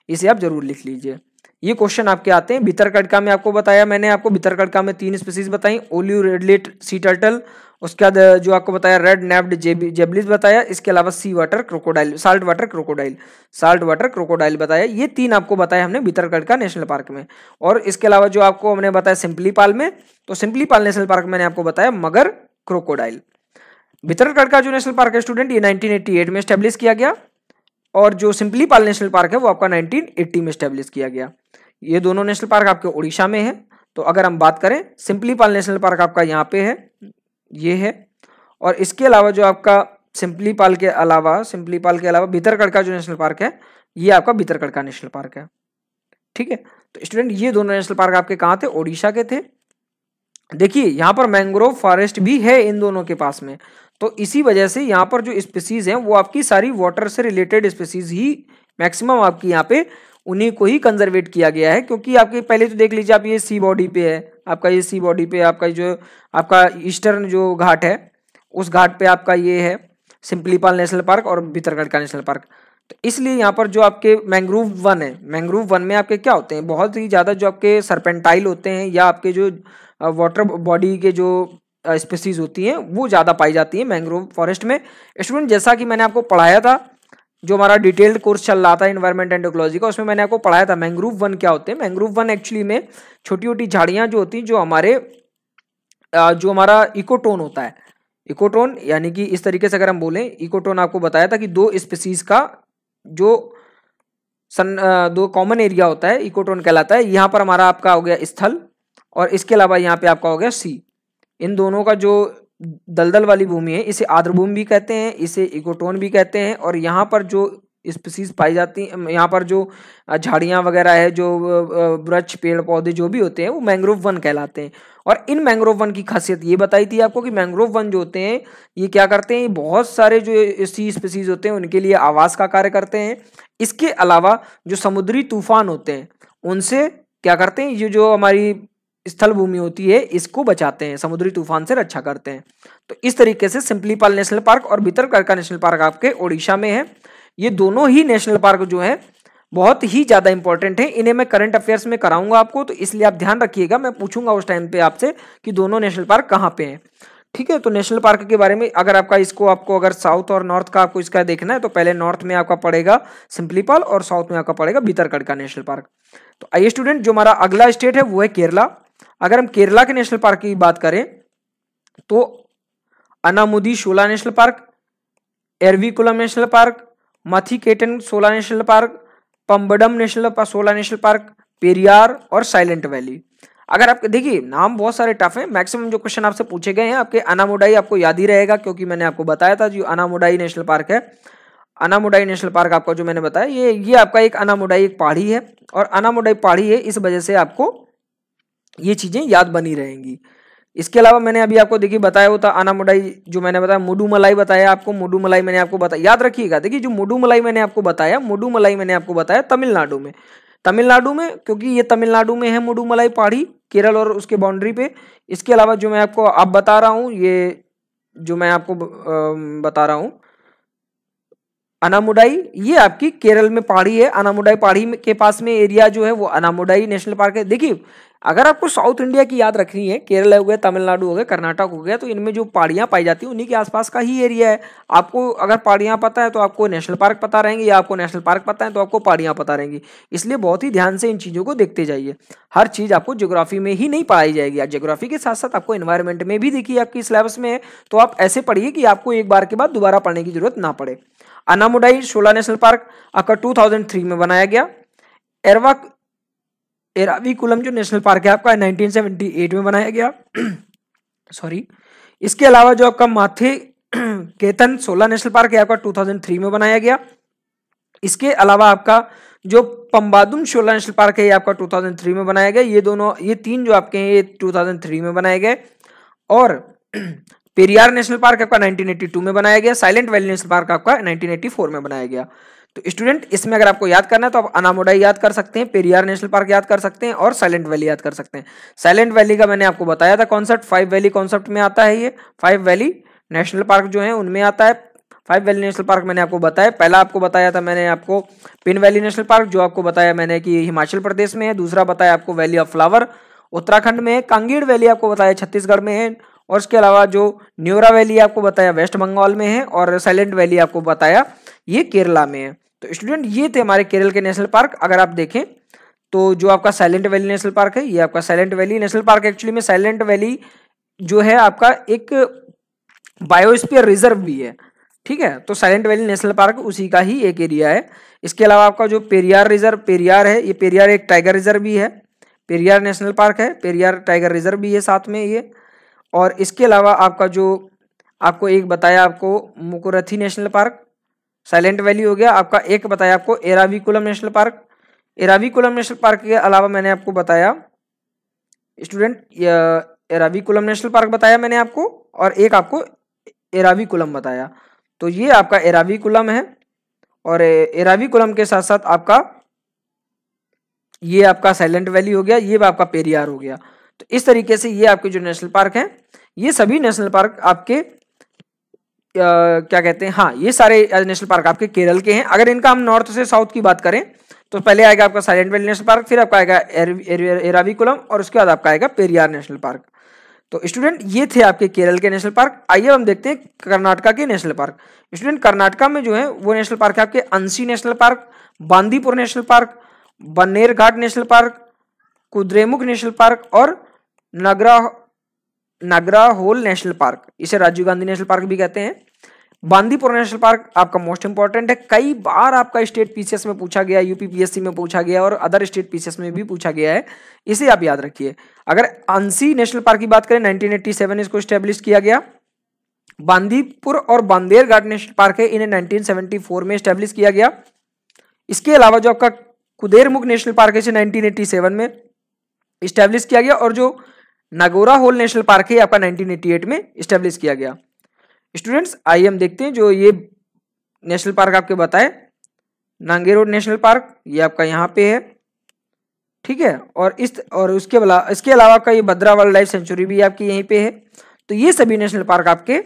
Speaker 1: इसे आप जरूर लिख लीजिए। ये क्वेश्चन आपके आते हैं। भितरकणिका में आपको बताया मैंने, आपको भितरकणिका में 3 स्पीसीज बताई, ओलियोरिडलेट सी टर्टल, उसके बाद जो आपको बताया रेड नैब्ड जेबलीज बताया, इसके अलावा sea water crocodile, salt water crocodile बताया। ये 3 आपको बताया हमने भितरकणिका नेशनल पार्क में। और इसके अलावा जो आपको हमने बताया सिम्पलीपाल में, तो सिम्पलीपाल नेशनल पार्क मैंने आपको बताया मगर क्रोकोडाइल। भितरकणिका जो नेशनल पार्क है स्टूडेंट, ये 1988 में स्टैब्लिश किया गया, और जो सिम्पलीपाल नेशनल पार्क है वो आपका 1980 में स्टैब्लिश किया गया। ये दोनों नेशनल पार्क आपके उड़ीसा में है। तो अगर हम बात करें, सिम्पलीपाल नेशनल पार्क आपका यहाँ पे है, ये है। और इसके अलावा जो आपका सिम्पलीपाल के अलावा भितरकणिका जो नेशनल पार्क है, ये आपका भितरकणिका नेशनल पार्क है। ठीक है, तो स्टूडेंट ये दोनों नेशनल पार्क आपके कहाँ थे? ओडिशा के थे। देखिए यहाँ पर मैंग्रोव फॉरेस्ट भी है इन दोनों के पास में, तो इसी वजह से यहाँ पर जो स्पीसीज हैं वो आपकी सारी वाटर से रिलेटेड स्पीसीज ही मैक्सिमम आपकी यहाँ पे उन्हीं को ही कंजर्वेट किया गया है। क्योंकि आपके पहले तो देख लीजिए, आप ये सी बॉडी पे है, आपका ये सी बॉडी पे आपका जो आपका ईस्टर्न जो घाट है, उस घाट पे आपका ये है सिम्पलीपाल नेशनल पार्क और भितरकणिका नेशनल पार्क। तो इसलिए यहाँ पर जो आपके मैंग्रोव वन है, मैंग्रोव वन में आपके क्या होते हैं, बहुत ही ज़्यादा जो आपके सरपेंटाइल होते हैं या आपके जो वाटर बॉडी के जो स्पीसीज होती हैं वो ज़्यादा पाई जाती है मैंग्रोव फॉरेस्ट में। स्टूडेंट जैसा कि मैंने आपको पढ़ाया था, जो हमारा डिटेल्ड कोर्स चल रहा था एनवायरमेंट एंड इकोलॉजी का, उसमें मैंने आपको पढ़ाया था मैंग्रोव वन क्या होते हैं। मैंग्रोव वन एक्चुअली में छोटी छोटी झाड़ियाँ जो होती हैं, जो हमारा इकोटोन होता है, इकोटोन यानी कि इस तरीके से अगर हम बोलें, इकोटोन आपको बताया था कि 2 स्पीसीज का जो 2 कॉमन एरिया होता है, इकोटोन कहलाता है। यहाँ पर हमारा आपका हो गया स्थल, और इसके अलावा यहाँ पे आपका हो गया सी। इन दोनों का जो दलदल वाली भूमि है, इसे आर्द्रभूमि भी कहते हैं, इसे इकोटोन भी कहते हैं। और यहाँ पर जो स्पीसीज पाई जाती हैं, यहाँ पर जो झाड़ियाँ वगैरह है, जो वृक्ष पेड़ पौधे जो भी होते हैं, वो मैंग्रोव वन कहलाते हैं। और इन मैंग्रोव वन की खासियत ये बताई थी आपको कि मैंग्रोव वन जो होते हैं ये क्या करते हैं, बहुत सारे जो सी स्पीसीज होते हैं उनके लिए आवास का कार्य करते हैं। इसके अलावा जो समुद्री तूफान होते हैं उनसे क्या करते हैं, ये जो हमारी स्थल भूमि होती है इसको बचाते हैं, समुद्री तूफान से रक्षा करते हैं। तो इस तरीके से सिम्पलीपाल नेशनल पार्क और भितरकणिका नेशनल पार्क आपके ओडिशा में है। ये दोनों ही नेशनल पार्क जो है बहुत ही ज्यादा इंपॉर्टेंट है, इन्हें मैं करंट अफेयर्स में कराऊंगा आपको, तो इसलिए आप ध्यान रखिएगा, मैं पूछूंगा उस टाइम पे आपसे कि दोनों नेशनल पार्क कहाँ पे हैं। ठीक है, तो नेशनल पार्क के बारे में अगर आपको अगर साउथ और नॉर्थ का आपको इसका देखना है, तो पहले नॉर्थ में आपका पड़ेगा सिम्पलीपाल और साउथ में आपका पड़ेगा भितरकणिका नेशनल पार्क। तो आइए स्टूडेंट, जो हमारा अगला स्टेट है वो है केरला। अगर हम केरला के नेशनल पार्क की बात करें तो Anamudi Shola national park, Eravikulam national park, Mathikettan Shola national park, Pambadum national park Shola national park, Periyar और साइलेंट वैली। अगर आप देखिए नाम बहुत सारे टफ हैं, मैक्सिमम जो क्वेश्चन आपसे पूछे गए हैं आपके अनामुडाई आपको याद ही रहेगा, क्योंकि मैंने आपको बताया था जो अनामुडाई नेशनल पार्क है, अनामुडाई नेशनल पार्क आपका जो मैंने बताया ये आपका एक अनामुडाई एक पहाड़ी है, और अनामुडाई पहाड़ी है, इस वजह से आपको ये चीजें याद बनी रहेंगी। इसके अलावा मैंने अभी आपको देखिए बताया होता अनामुडाई, जो मैंने बताया मुडुमलाई बताया आपको, मुडुमलाई मैंने आपको बताया, याद रखिएगा। देखिए जो मुडुमलाई मैंने आपको बताया तमिलनाडु में, क्योंकि ये तमिलनाडु में है मुडुमलाई पहाड़ी, केरल और उसके बाउंड्री पे। इसके अलावा जो मैं आपको अब बता रहा हूँ, ये जो मैं आपको बता रहा हूँ अनामुडाई, ये आपकी केरल में पहाड़ी है। अनामुडाई पहाड़ी के पास में एरिया जो है वो अनामुडाई नेशनल पार्क है। देखिए, अगर आपको साउथ इंडिया की याद रखनी है, केरल हो गया, तमिलनाडु हो गया, कर्नाटक हो गया, तो इनमें जो पहाड़ियां पाई जाती हैं उन्हीं के आसपास का ही एरिया है। आपको अगर पहाड़ियां पता है तो आपको नेशनल पार्क पता रहेंगे, या आपको नेशनल पार्क पता है तो आपको पहाड़ियां पता रहेंगी। इसलिए बहुत ही ध्यान से इन चीज़ों को देखते जाइए। हर चीज़ आपको ज्योग्राफी में ही नहीं पढ़ाई जाएगी, ज्योग्राफी के साथ साथ आपको एनवायरमेंट में भी देखिए आपकी सिलेबस में है, तो आप ऐसे पढ़िए कि आपको एक बार के बाद दोबारा पढ़ने की जरूरत ना पड़े। अनामुडाई शोला नेशनल पार्क आपका 2003 में बनाया गया। एराविकुलम जो नेशनल पार्क है आपका 1978 में बनाया गया। सॉरी। इसके अलावा जो आपका माथे केतन शोला नेशनल पार्क है आपका 2003 में बनाया गया। इसके अलावा आपका जो पंबादुम शोला नेशनल पार्क है ये आपका 2003 में बनाया गया। ये तीन जो आपके हैं ये 2003 में बनाए गए। और पेरियार नेशनल पार्क आपका 1982 में बनाया गया। साइलेंट वैली नेशनल पार्क आपका 1984 में बनाया गया। तो स्टूडेंट, इसमें अगर आपको याद करना है तो आप अनामुडाई याद कर सकते हैं, पेरियार नेशनल पार्क याद कर सकते हैं और साइलेंट वैली याद कर सकते हैं। साइलेंट वैली का मैंने आपको बताया था कॉन्सेप्ट, 5 वैली कॉन्सेप्ट में आता है। ये 5 वैली नेशनल पार्क जो है उनमें आता है। 5 वैली नेशनल पार्क मैंने आपको बताया। पहला आपको बताया था मैंने आपको पिन वैली नेशनल पार्क, जो आपको बताया मैंने कि हिमाचल प्रदेश में है। दूसरा बताया आपको वैली ऑफ फ्लावर उत्तराखंड में है। कांगेर वैली आपको बताया छत्तीसगढ़ में है। और इसके अलावा जो न्योरा वैली आपको बताया वेस्ट बंगाल में है। और साइलेंट वैली आपको बताया ये केरला में है। तो स्टूडेंट, ये थे हमारे केरल के नेशनल पार्क। अगर आप देखें तो जो आपका साइलेंट वैली नेशनल पार्क है ये आपका silent valley National park, actually में साइलेंट वैली जो है आपका एक बायोस्फीयर रिजर्व भी है। ठीक है, तो साइलेंट वैली नेशनल पार्क उसी का ही एक एरिया है। इसके अलावा आपका जो पेरियार रिजर्व, पेरियार है, ये पेरियार एक टाइगर रिजर्व भी है। पेरियार नेशनल पार्क है, पेरियार टाइगर रिजर्व भी है साथ में ये। और इसके अलावा आपका जो आपको एक बताया आपको मुकुरथी नेशनल पार्क, साइलेंट वैली हो गया आपका। एक बताया आपको Eravikulam national park. Eravikulam national park के अलावा मैंने आपको बताया स्टूडेंट एराविकुलम नेशनल पार्क बताया मैंने आपको, और एक आपको एराविकुलम बताया। तो ये आपका एराविकुलम है। और एराविकुलम के साथ साथ आपका ये आपका साइलेंट वैली हो गया, ये आपका पेरियार हो गया। तो इस तरीके से ये आपके जो नेशनल पार्क हैं, ये सभी नेशनल पार्क आपके क्या कहते हैं, हाँ, ये सारे नेशनल पार्क आपके केरल के हैं। अगर इनका हम नॉर्थ से साउथ की बात करें तो पहले आएगा आपका साइलेंट वैली नेशनल पार्क, फिर आपका आएगा एराविकुलम, और उसके बाद आपका आएगा पेरियार नेशनल पार्क। तो स्टूडेंट, ये थे आपके केरल के नेशनल पार्क। आइए हम देखते हैं कर्नाटका के नेशनल पार्क। स्टूडेंट, कर्नाटका में जो है वो नेशनल पार्क है आपके Anshi national park, Bandipur national park, Bannerghatta national park, Kudremukh national park और नागराहोल नेशनल पार्क, इसे राजीव गांधी नेशनल पार्क भी कहते हैं। बांदीपुर नेशनल पार्क आपका मोस्ट इंपॉर्टेंट है, कई बार आपका स्टेट पीसीएस में पूछा गया, यूपी पीएससी में पूछा गया और अदर स्टेट पीसीएस में भी पूछा गया है, इसे आप याद रखिए। अगर अंशी नेशनल पार्क की बात करें 1987 इसको स्टैब्लिश किया गया। बांदीपुर और बांदेरघाट नेशनल पार्क है, इन्हें 1974 में स्टैब्लिश किया गया। इसके अलावा जो आपका कुदेरमुख नेशनल पार्क है इसे 1987 में स्टैब्लिश किया गया। और जो नागोरा होल नेशनल पार्क है आपका 1988 में स्टैब्लिश किया गया। स्टूडेंट्स, आइए हम देखते हैं जो ये नेशनल पार्क आपके बताए। नांगेरोड नेशनल पार्क ये आपका यहाँ पे है, ठीक है। और इसके अलावा आपका ये भद्रा वाइल्ड लाइफ सेंचुरी भी आपकी यहीं पे है। तो ये सभी नेशनल पार्क आपके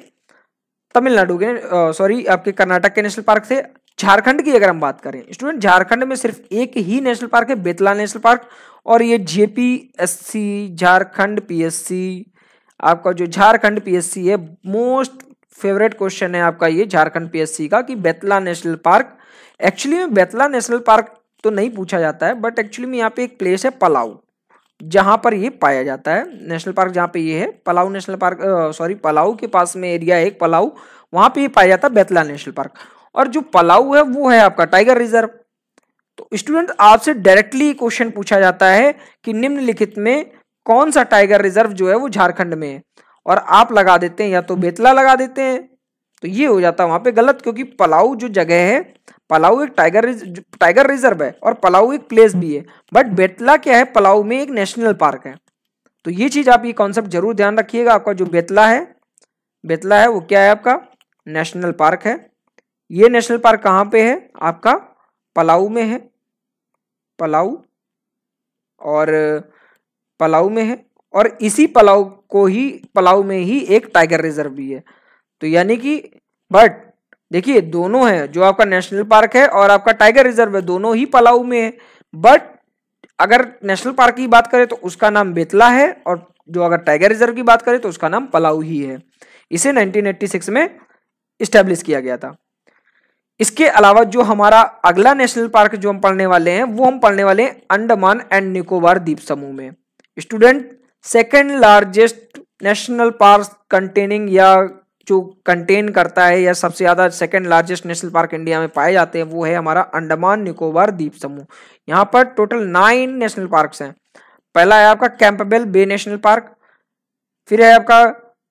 Speaker 1: तमिलनाडु के आपके कर्नाटक के नेशनल पार्क थे। झारखंड की अगर हम बात करें स्टूडेंट, झारखंड में सिर्फ एक ही नेशनल पार्क है, बेतला नेशनल पार्क। और ये जेपीएससी झारखंड पीएससी, आपका जो झारखंड पीएससी है, मोस्ट फेवरेट क्वेश्चन है आपका ये झारखंड पीएससी का कि बेतला नेशनल पार्क। एक्चुअली में बेतला नेशनल पार्क तो नहीं पूछा जाता है, बट एक्चुअली में यहाँ पे एक प्लेस है पलाऊ, जहां पर ये पाया जाता है नेशनल पार्क, जहां पे ये है पलाऊ नेशनल पार्क। पलाऊ के पास में एरिया है एक पलाऊ, वहां पे ये पाया जाता है बेतला नेशनल पार्क। और जो पलाऊ है वो है आपका टाइगर रिजर्व। तो स्टूडेंट, आपसे डायरेक्टली क्वेश्चन पूछा जाता है कि निम्नलिखित में कौन सा टाइगर रिजर्व जो है वो झारखंड में है, और आप लगा देते हैं या तो बेतला लगा देते हैं, तो ये हो जाता है वहां पे गलत, क्योंकि पलाऊ जो जगह है, पलाऊ एक टाइगर रिजर्व है और पलाऊ एक प्लेस भी है, बट बेतला क्या है, पलाऊ में एक नेशनल पार्क है। तो ये चीज आप ये कॉन्सेप्ट जरूर ध्यान रखिएगा। आपका जो बेतला है वो क्या है, आपका नेशनल पार्क है। ये नेशनल पार्क कहाँ पे है, आपका पलाऊ में है, पलाऊ। और पलाऊ में है, और इसी पलाऊ में ही एक टाइगर रिजर्व भी है। तो यानी कि बट देखिए दोनों है, जो आपका नेशनल पार्क है और आपका टाइगर रिजर्व है, दोनों ही पलाऊ में है। बट अगर नेशनल पार्क की बात करें तो उसका नाम बेतला है, और जो अगर टाइगर रिजर्व की बात करें तो उसका नाम पलाऊ ही है। इसे 1986 में इस्टेब्लिश किया गया था। इसके अलावा जो हमारा अगला नेशनल पार्क जो हम पढ़ने वाले हैं, वो हम पढ़ने वाले हैं अंडमान एंड निकोबार द्वीप समूह में। Student, second largest national park containing, या जो कंटेन करता है या सबसे ज्यादा second largest national park India में पाए जाते हैं, वो है हमारा अंडमान निकोबार द्वीप समूह। यहाँ पर टोटल 9 नेशनल पार्क्स हैं। पहला है आपका कैंपबेल बे नेशनल पार्क, फिर है आपका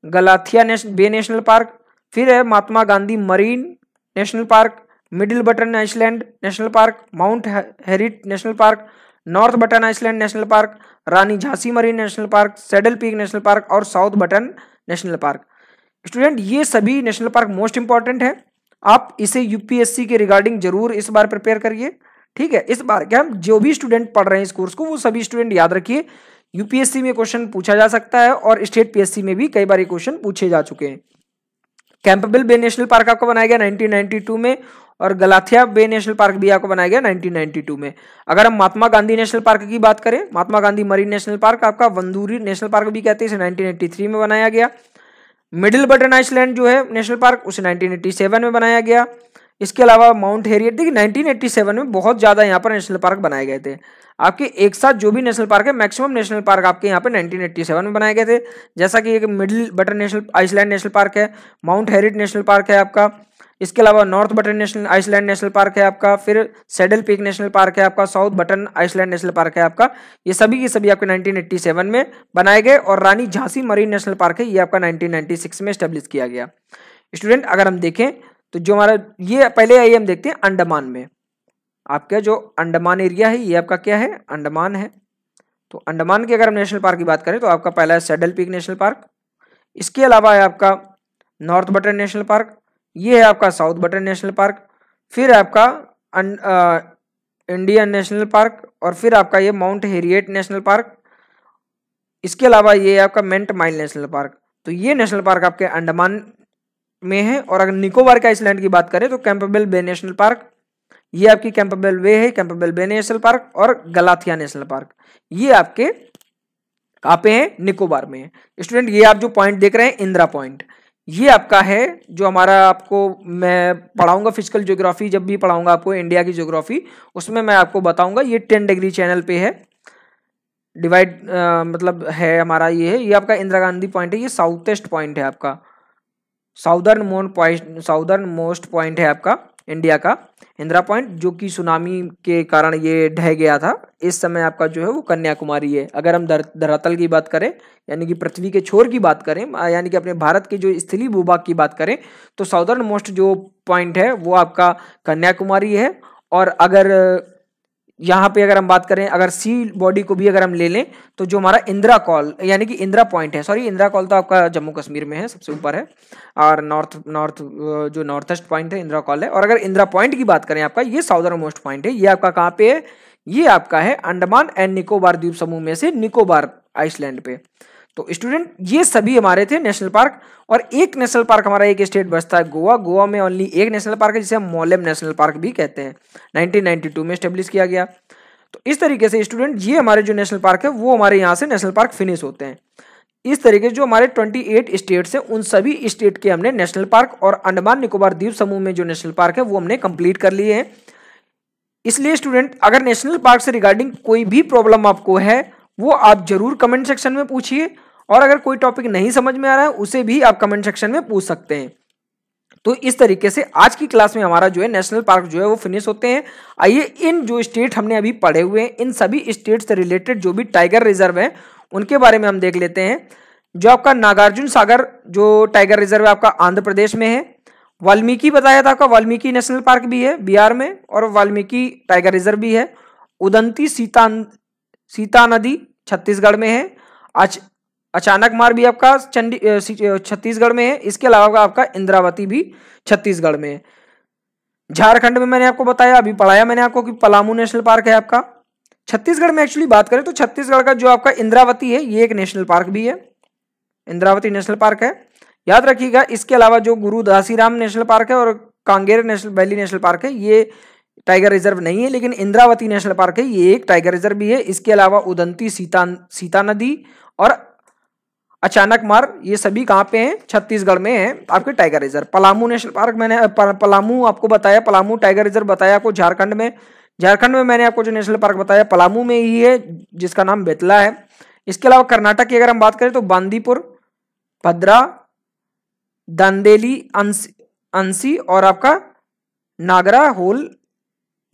Speaker 1: गलाथिया बे नेशनल पार्क, फिर है Mahatma Gandhi marine national park, middle button Iceland national park, mount Harriet national park, north button Iceland national park, Rani Jhansi marine national park, saddle peak national park और south button national park. Student, ये सभी national park most important है। आप इसे UPSC के regarding जरूर इस बार prepare करिए, ठीक है। इस बार क्या, जो भी स्टूडेंट पढ़ रहे हैं इस कोर्स को, वो सभी स्टूडेंट याद रखिए, यूपीएससी में क्वेश्चन पूछा जा सकता है और स्टेट पीएससी में भी कई बार ये क्वेश्चन पूछे जा चुके हैं। कैंपबेल बे नेशनल पार्क आपको बनाया गया 1992 में, और गलाथिया बे नेशनल पार्क भी आपको बनाया गया 1992 में। अगर हम महात्मा गांधी नेशनल पार्क की बात करें, महात्मा गांधी मरीन नेशनल पार्क आपका वंदूरी नेशनल पार्क भी कहते हैं, इसे 1983 में बनाया गया। मिडिल बटन आइसलैंड जो है नेशनल पार्क, उसे 1987 में बनाया गया। इसके अलावा माउंट हेरियट, देखिए 1987 में बहुत ज्यादा यहाँ पर नेशनल पार्क बनाए गए थे। आपके एक साथ जो भी नेशनल पार्क है, मैक्सिमम नेशनल पार्क आपके यहाँ पे 1987 में बनाए गए थे। जैसा कि एक Middle Button National Island national park है, माउंट हेरियट नेशनल पार्क है आपका, इसके अलावा North Button National Island national park है आपका, फिर सैडल पीक नेशनल पार्क है आपका, South Button Iceland national park है आपका। ये सभी के सभी आपके 1987 में बनाए गए। और रानी झांसी मरीन नेशनल पार्क है, ये आपका 1996 में स्टेब्लिश किया गया। स्टूडेंट, अगर हम देखें तो जो हमारा ये पहले आइए हम देखते हैं अंडमान में। आपका जो अंडमान एरिया है, ये आपका क्या है, अंडमान है। तो अंडमान के अगर हम नेशनल पार्क की बात करें तो आपका पहला है सैडल पीक नेशनल पार्क, इसके अलावा है आपका नॉर्थ बटन नेशनल पार्क, ये है आपका साउथ बटन नेशनल पार्क, फिर आपका इंडियन नेशनल पार्क, और फिर आपका ये माउंट हेरियट नेशनल पार्क, इसके अलावा ये आपका मेंट माइल नेशनल पार्क। तो ये नेशनल पार्क आपके अंडमान में है। और अगर निकोबार के आइसलैंड की बात करें तो कैंपबेल बे नेशनल पार्क, ये आपकी कैंपबेल वे है, कैंपबेल बे नेशनल पार्क, और गलाथिया नेशनल पार्क, ये आपके कहाँ पे है, निकोबार में है। स्टूडेंट, ये आप जो पॉइंट देख रहे हैं इंदिरा पॉइंट, ये आपका है जो हमारा, आपको मैं पढ़ाऊंगा फिजिकल ज्योग्राफी, जब भी पढ़ाऊंगा आपको इंडिया की ज्योग्राफी, उसमें मैं आपको बताऊंगा। ये 10 डिग्री चैनल पे है, डिवाइड मतलब है हमारा, ये है, ये आपका इंदिरा गांधी पॉइंट है, ये साउथेस्ट पॉइंट है आपका, साउदर्न मोस्ट पॉइंट है आपका इंडिया का इंदिरा पॉइंट, जो कि सुनामी के कारण ये ढह गया था। इस समय आपका जो है वो कन्याकुमारी है। अगर हम धरातल की बात करें, यानी कि पृथ्वी के छोर की बात करें, यानी कि अपने भारत के जो स्थलीय भूभाग की बात करें, तो साउदर्न मोस्ट जो पॉइंट है वो आपका कन्याकुमारी है। और अगर यहाँ पे अगर हम बात करें, अगर सी बॉडी को भी अगर हम ले लें, तो जो हमारा इंदिरा कॉल यानी कि इंदिरा पॉइंट है, सॉरी इंदिरा कॉल तो आपका जम्मू कश्मीर में है, सबसे ऊपर है, और जो नॉर्थेस्ट पॉइंट है इंदिरा कॉल है। और अगर इंदिरा पॉइंट की बात करें, आपका ये साउदर्न मोस्ट पॉइंट है, ये आपका कहाँ पे है, ये आपका है अंडमान एंड निकोबार द्वीप समूह में से निकोबार आइसलैंड पे। तो स्टूडेंट, ये सभी हमारे थे नेशनल पार्क। और एक नेशनल पार्क हमारा एक स्टेट बचता है गोवा। गोवा में ओनली एक नेशनल पार्क है, जिसे हम मोलेम नेशनल पार्क भी कहते हैं, 1992 में स्टेब्लिश किया गया। तो इस तरीके से स्टूडेंट, ये हमारे जो नेशनल पार्क है वो हमारे यहाँ से नेशनल पार्क फिनिश होते हैं। इस तरीके से जो हमारे 28 स्टेट्स हैं, उन सभी स्टेट के हमने नेशनल पार्क और अंडमान निकोबार द्वीप समूह में जो नेशनल पार्क है वो हमने कंप्लीट कर लिए हैं। इसलिए स्टूडेंट, अगर नेशनल पार्क से रिगार्डिंग कोई भी प्रॉब्लम आपको है, वो आप जरूर कमेंट सेक्शन में पूछिए। और अगर कोई टॉपिक नहीं समझ में आ रहा है, उसे भी आप कमेंट सेक्शन में पूछ सकते हैं। तो इस तरीके से आज की क्लास में हमारा जो है नेशनल पार्क जो है वो फिनिश होते हैं। आइए, इन जो स्टेट हमने अभी पढ़े हुए हैं, इन सभी स्टेट से रिलेटेड जो भी टाइगर रिजर्व है उनके बारे में हम देख लेते हैं। जो आपका नागार्जुन सागर जो टाइगर रिजर्व है आपका आंध्र प्रदेश में है। वाल्मीकि बताया था आपका, वाल्मीकि नेशनल पार्क भी है बिहार में, और वाल्मीकि टाइगर रिजर्व भी है। उदंती सीता नदी छत्तीसगढ़ में है। अचानक मार भी आपका छत्तीसगढ़ में है। इसके अलावा आपका इंद्रावती भी छत्तीसगढ़ में है। झारखंड में मैंने आपको बताया, अभी पढ़ाया मैंने आपको कि पलामू नेशनल पार्क है आपका। छत्तीसगढ़ में एक्चुअली बात करें तो छत्तीसगढ़ का जो आपका इंद्रावती है ये एक नेशनल पार्क भी है, इंद्रावती नेशनल पार्क है, याद रखिएगा। इसके अलावा जो गुरु दासीराम नेशनल पार्क है और Kanger national valley National park है ये टाइगर रिजर्व नहीं है, लेकिन इंद्रावती नेशनल पार्क है ये एक टाइगर रिजर्व भी है। इसके अलावा उदंती सीता नदी और अचानक मार्ग ये सभी कहाँ पे हैं, छत्तीसगढ़ में है आपके tiger reserve. Palamu national park मैंने पलामू आपको बताया, पलामू टाइगर रिजर्व बताया आपको झारखंड में। झारखंड में मैंने आपको जो नेशनल पार्क बताया पलामू में ही है जिसका नाम बेतला है। इसके अलावा कर्नाटक की अगर हम बात करें तो बांदीपुर, भद्रा, दांदेली, अंसी और आपका नागरा होल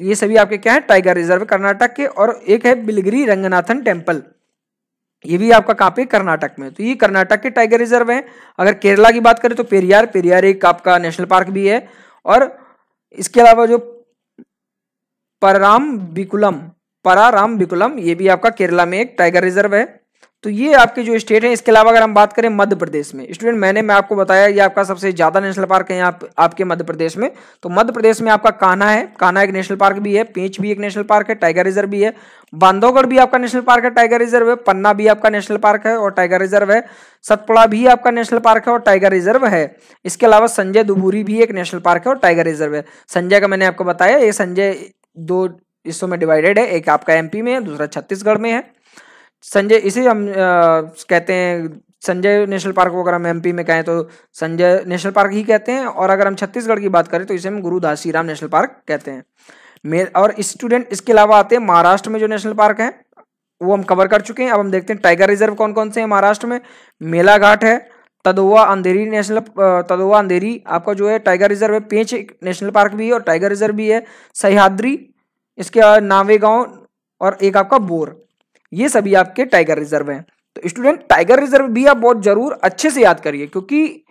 Speaker 1: ये सभी आपके क्या है टाइगर रिजर्व कर्नाटक के। और एक है बिलगिरी रंगनाथन टेम्पल ये भी आपका कहाँ पे कर्नाटक में, तो ये कर्नाटक के टाइगर रिजर्व है। अगर केरला की बात करें तो पेरियार एक आपका नेशनल पार्क भी है। और इसके अलावा जो परारामबिकुलम ये भी आपका केरला में एक टाइगर रिजर्व है। तो ये आपके जो स्टेट है। इसके अलावा अगर हम बात करें मध्य प्रदेश में, स्टूडेंट मैं आपको बताया ये आपका सबसे ज्यादा नेशनल पार्क है यहाँ आपके मध्य प्रदेश में। तो मध्य प्रदेश में आपका कान्हा है, कान्हा एक नेशनल पार्क भी है, पेंच भी एक नेशनल पार्क है, टाइगर रिजर्व भी है। बांधवगढ़ भी आपका नेशनल पार्क है, टाइगर रिजर्व है। पन्ना भी आपका नेशनल पार्क है और टाइगर रिजर्व है। सतपुड़ा भी आपका नेशनल पार्क है और टाइगर रिजर्व है। इसके अलावा संजय दुबूरी भी एक नेशनल पार्क है और टाइगर रिजर्व है। संजय का मैंने आपको बताया ये संजय दो हिस्सों में डिवाइडेड है, एक आपका एमपी में है दूसरा छत्तीसगढ़ में है। संजय इसे हम कहते हैं संजय नेशनल पार्क को अगर हम एमपी में कहें तो संजय नेशनल पार्क ही कहते हैं, और अगर हम छत्तीसगढ़ की बात करें तो इसे हम गुरु दासीराम नेशनल पार्क कहते हैं। और स्टूडेंट इसके अलावा आते हैं महाराष्ट्र में जो नेशनल पार्क है वो हम कवर कर चुके हैं। अब हम देखते हैं टाइगर रिजर्व कौन कौन से हैं महाराष्ट्र में। मेलाघाट है, तदोवा अंधेरी आपका जो है टाइगर रिजर्व है। पेंच एक नेशनल पार्क भी है और टाइगर रिजर्व भी है। सह्याद्री, इसके बाद नावेगांव और एक आपका बोर, ये सभी आपके टाइगर रिजर्व हैं। तो स्टूडेंट टाइगर रिजर्व भी आप बहुत जरूर अच्छे से याद करिए, क्योंकि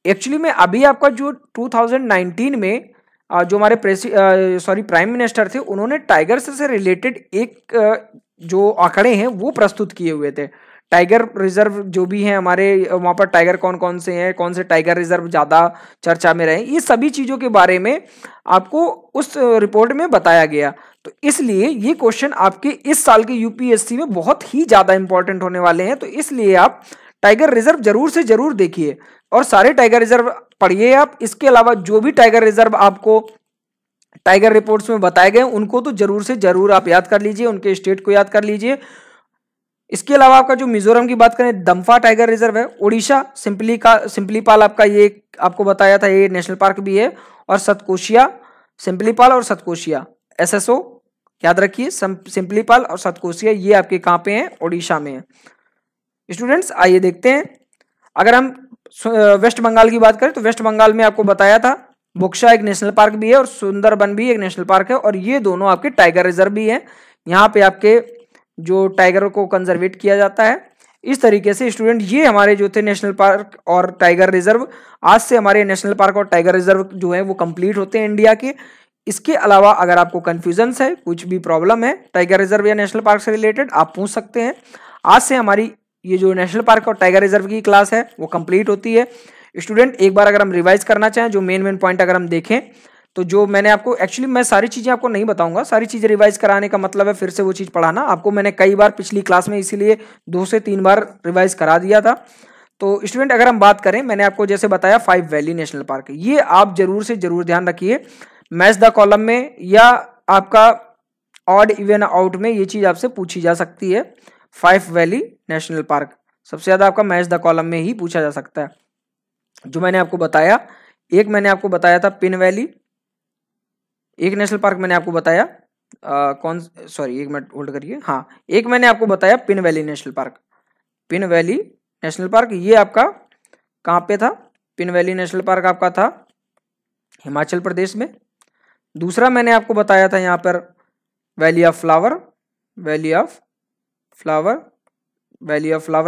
Speaker 1: एक्चुअली में अभी आपका जो 2019 में जो हमारे प्राइम मिनिस्टर थे उन्होंने टाइगर से रिलेटेड एक जो आंकड़े हैं वो प्रस्तुत किए हुए थे। टाइगर रिजर्व जो भी हैं हमारे वहाँ पर टाइगर कौन कौन से हैं, कौन से टाइगर रिजर्व ज़्यादा चर्चा में रहे, ये सभी चीज़ों के बारे में आपको उस रिपोर्ट में बताया गया। तो इसलिए ये क्वेश्चन आपके इस साल के यूपीएससी में बहुत ही ज़्यादा इंपॉर्टेंट होने वाले हैं। तो इसलिए आप टाइगर रिजर्व जरूर से जरूर देखिए और सारे टाइगर रिजर्व पढ़िए आप। इसके अलावा जो भी टाइगर रिजर्व आपको टाइगर रिपोर्ट्स में बताए गए उनको तो जरूर से जरूर आप याद कर लीजिए, उनके स्टेट को याद कर लीजिए। इसके अलावा आपका जो मिजोरम की बात करें दम्फा टाइगर रिजर्व है, उड़ीसा सिंपलीपाल आपका ये आपको बताया था ये नेशनल पार्क भी है। और सतकोशिया, सिंपलीपाल और सतकोशिया एसएसओ याद रखिए, सिंपलीपाल और सतकोशिया ये आपके कहाँ पे हैं, उड़ीसा में है। स्टूडेंट्स आइए देखते हैं, अगर हम वेस्ट बंगाल की बात करें तो वेस्ट बंगाल में आपको बताया था बुक्शा एक नेशनल पार्क भी है और सुंदरबन भी एक नेशनल पार्क है, और ये दोनों आपके टाइगर रिजर्व भी हैं। यहाँ पे आपके जो टाइगर को कंजर्वेट किया जाता है। इस तरीके से स्टूडेंट ये हमारे जो थे नेशनल पार्क और टाइगर रिजर्व, आज से हमारे नेशनल पार्क और टाइगर रिजर्व जो है वो कंप्लीट होते हैं इंडिया के। इसके अलावा अगर आपको कन्फ्यूजन है, कुछ भी प्रॉब्लम है टाइगर रिजर्व या नेशनल पार्क से रिलेटेड, आप पूछ सकते हैं। आज से हमारी ये जो नेशनल पार्क और टाइगर रिजर्व की क्लास है वो कंप्लीट होती है। स्टूडेंट एक बार अगर हम रिवाइज करना चाहें जो मेन पॉइंट अगर हम देखें तो जो मैंने आपको एक्चुअली मैं सारी चीज़ें आपको नहीं बताऊंगा, सारी चीज़ें रिवाइज कराने का मतलब है फिर से वो चीज़ पढ़ाना। आपको मैंने कई बार पिछली क्लास में इसीलिए 2 से 3 बार रिवाइज करा दिया था। तो स्टूडेंट अगर हम बात करें, मैंने आपको जैसे बताया 5 वैली नेशनल पार्क, ये आप जरूर से जरूर ध्यान रखिए। मैच द कॉलम में या आपका ऑड इवन आउट में ये चीज़ आपसे पूछी जा सकती है। 5 वैली नेशनल पार्क सबसे ज़्यादा आपका मैच द कॉलम में ही पूछा जा सकता है। जो मैंने आपको बताया, एक मैंने आपको बताया था पिन वैली, एक नेशनल पार्क मैंने आपको बताया एक मिनट होल्ड करिए, हाँ एक मैंने आपको बताया Pin valley National park. Pin valley National park ये आपका कहाँ पे था, पिन वैली नेशनल पार्क आपका था हिमाचल प्रदेश में। दूसरा मैंने आपको बताया था यहाँ पर valley of flower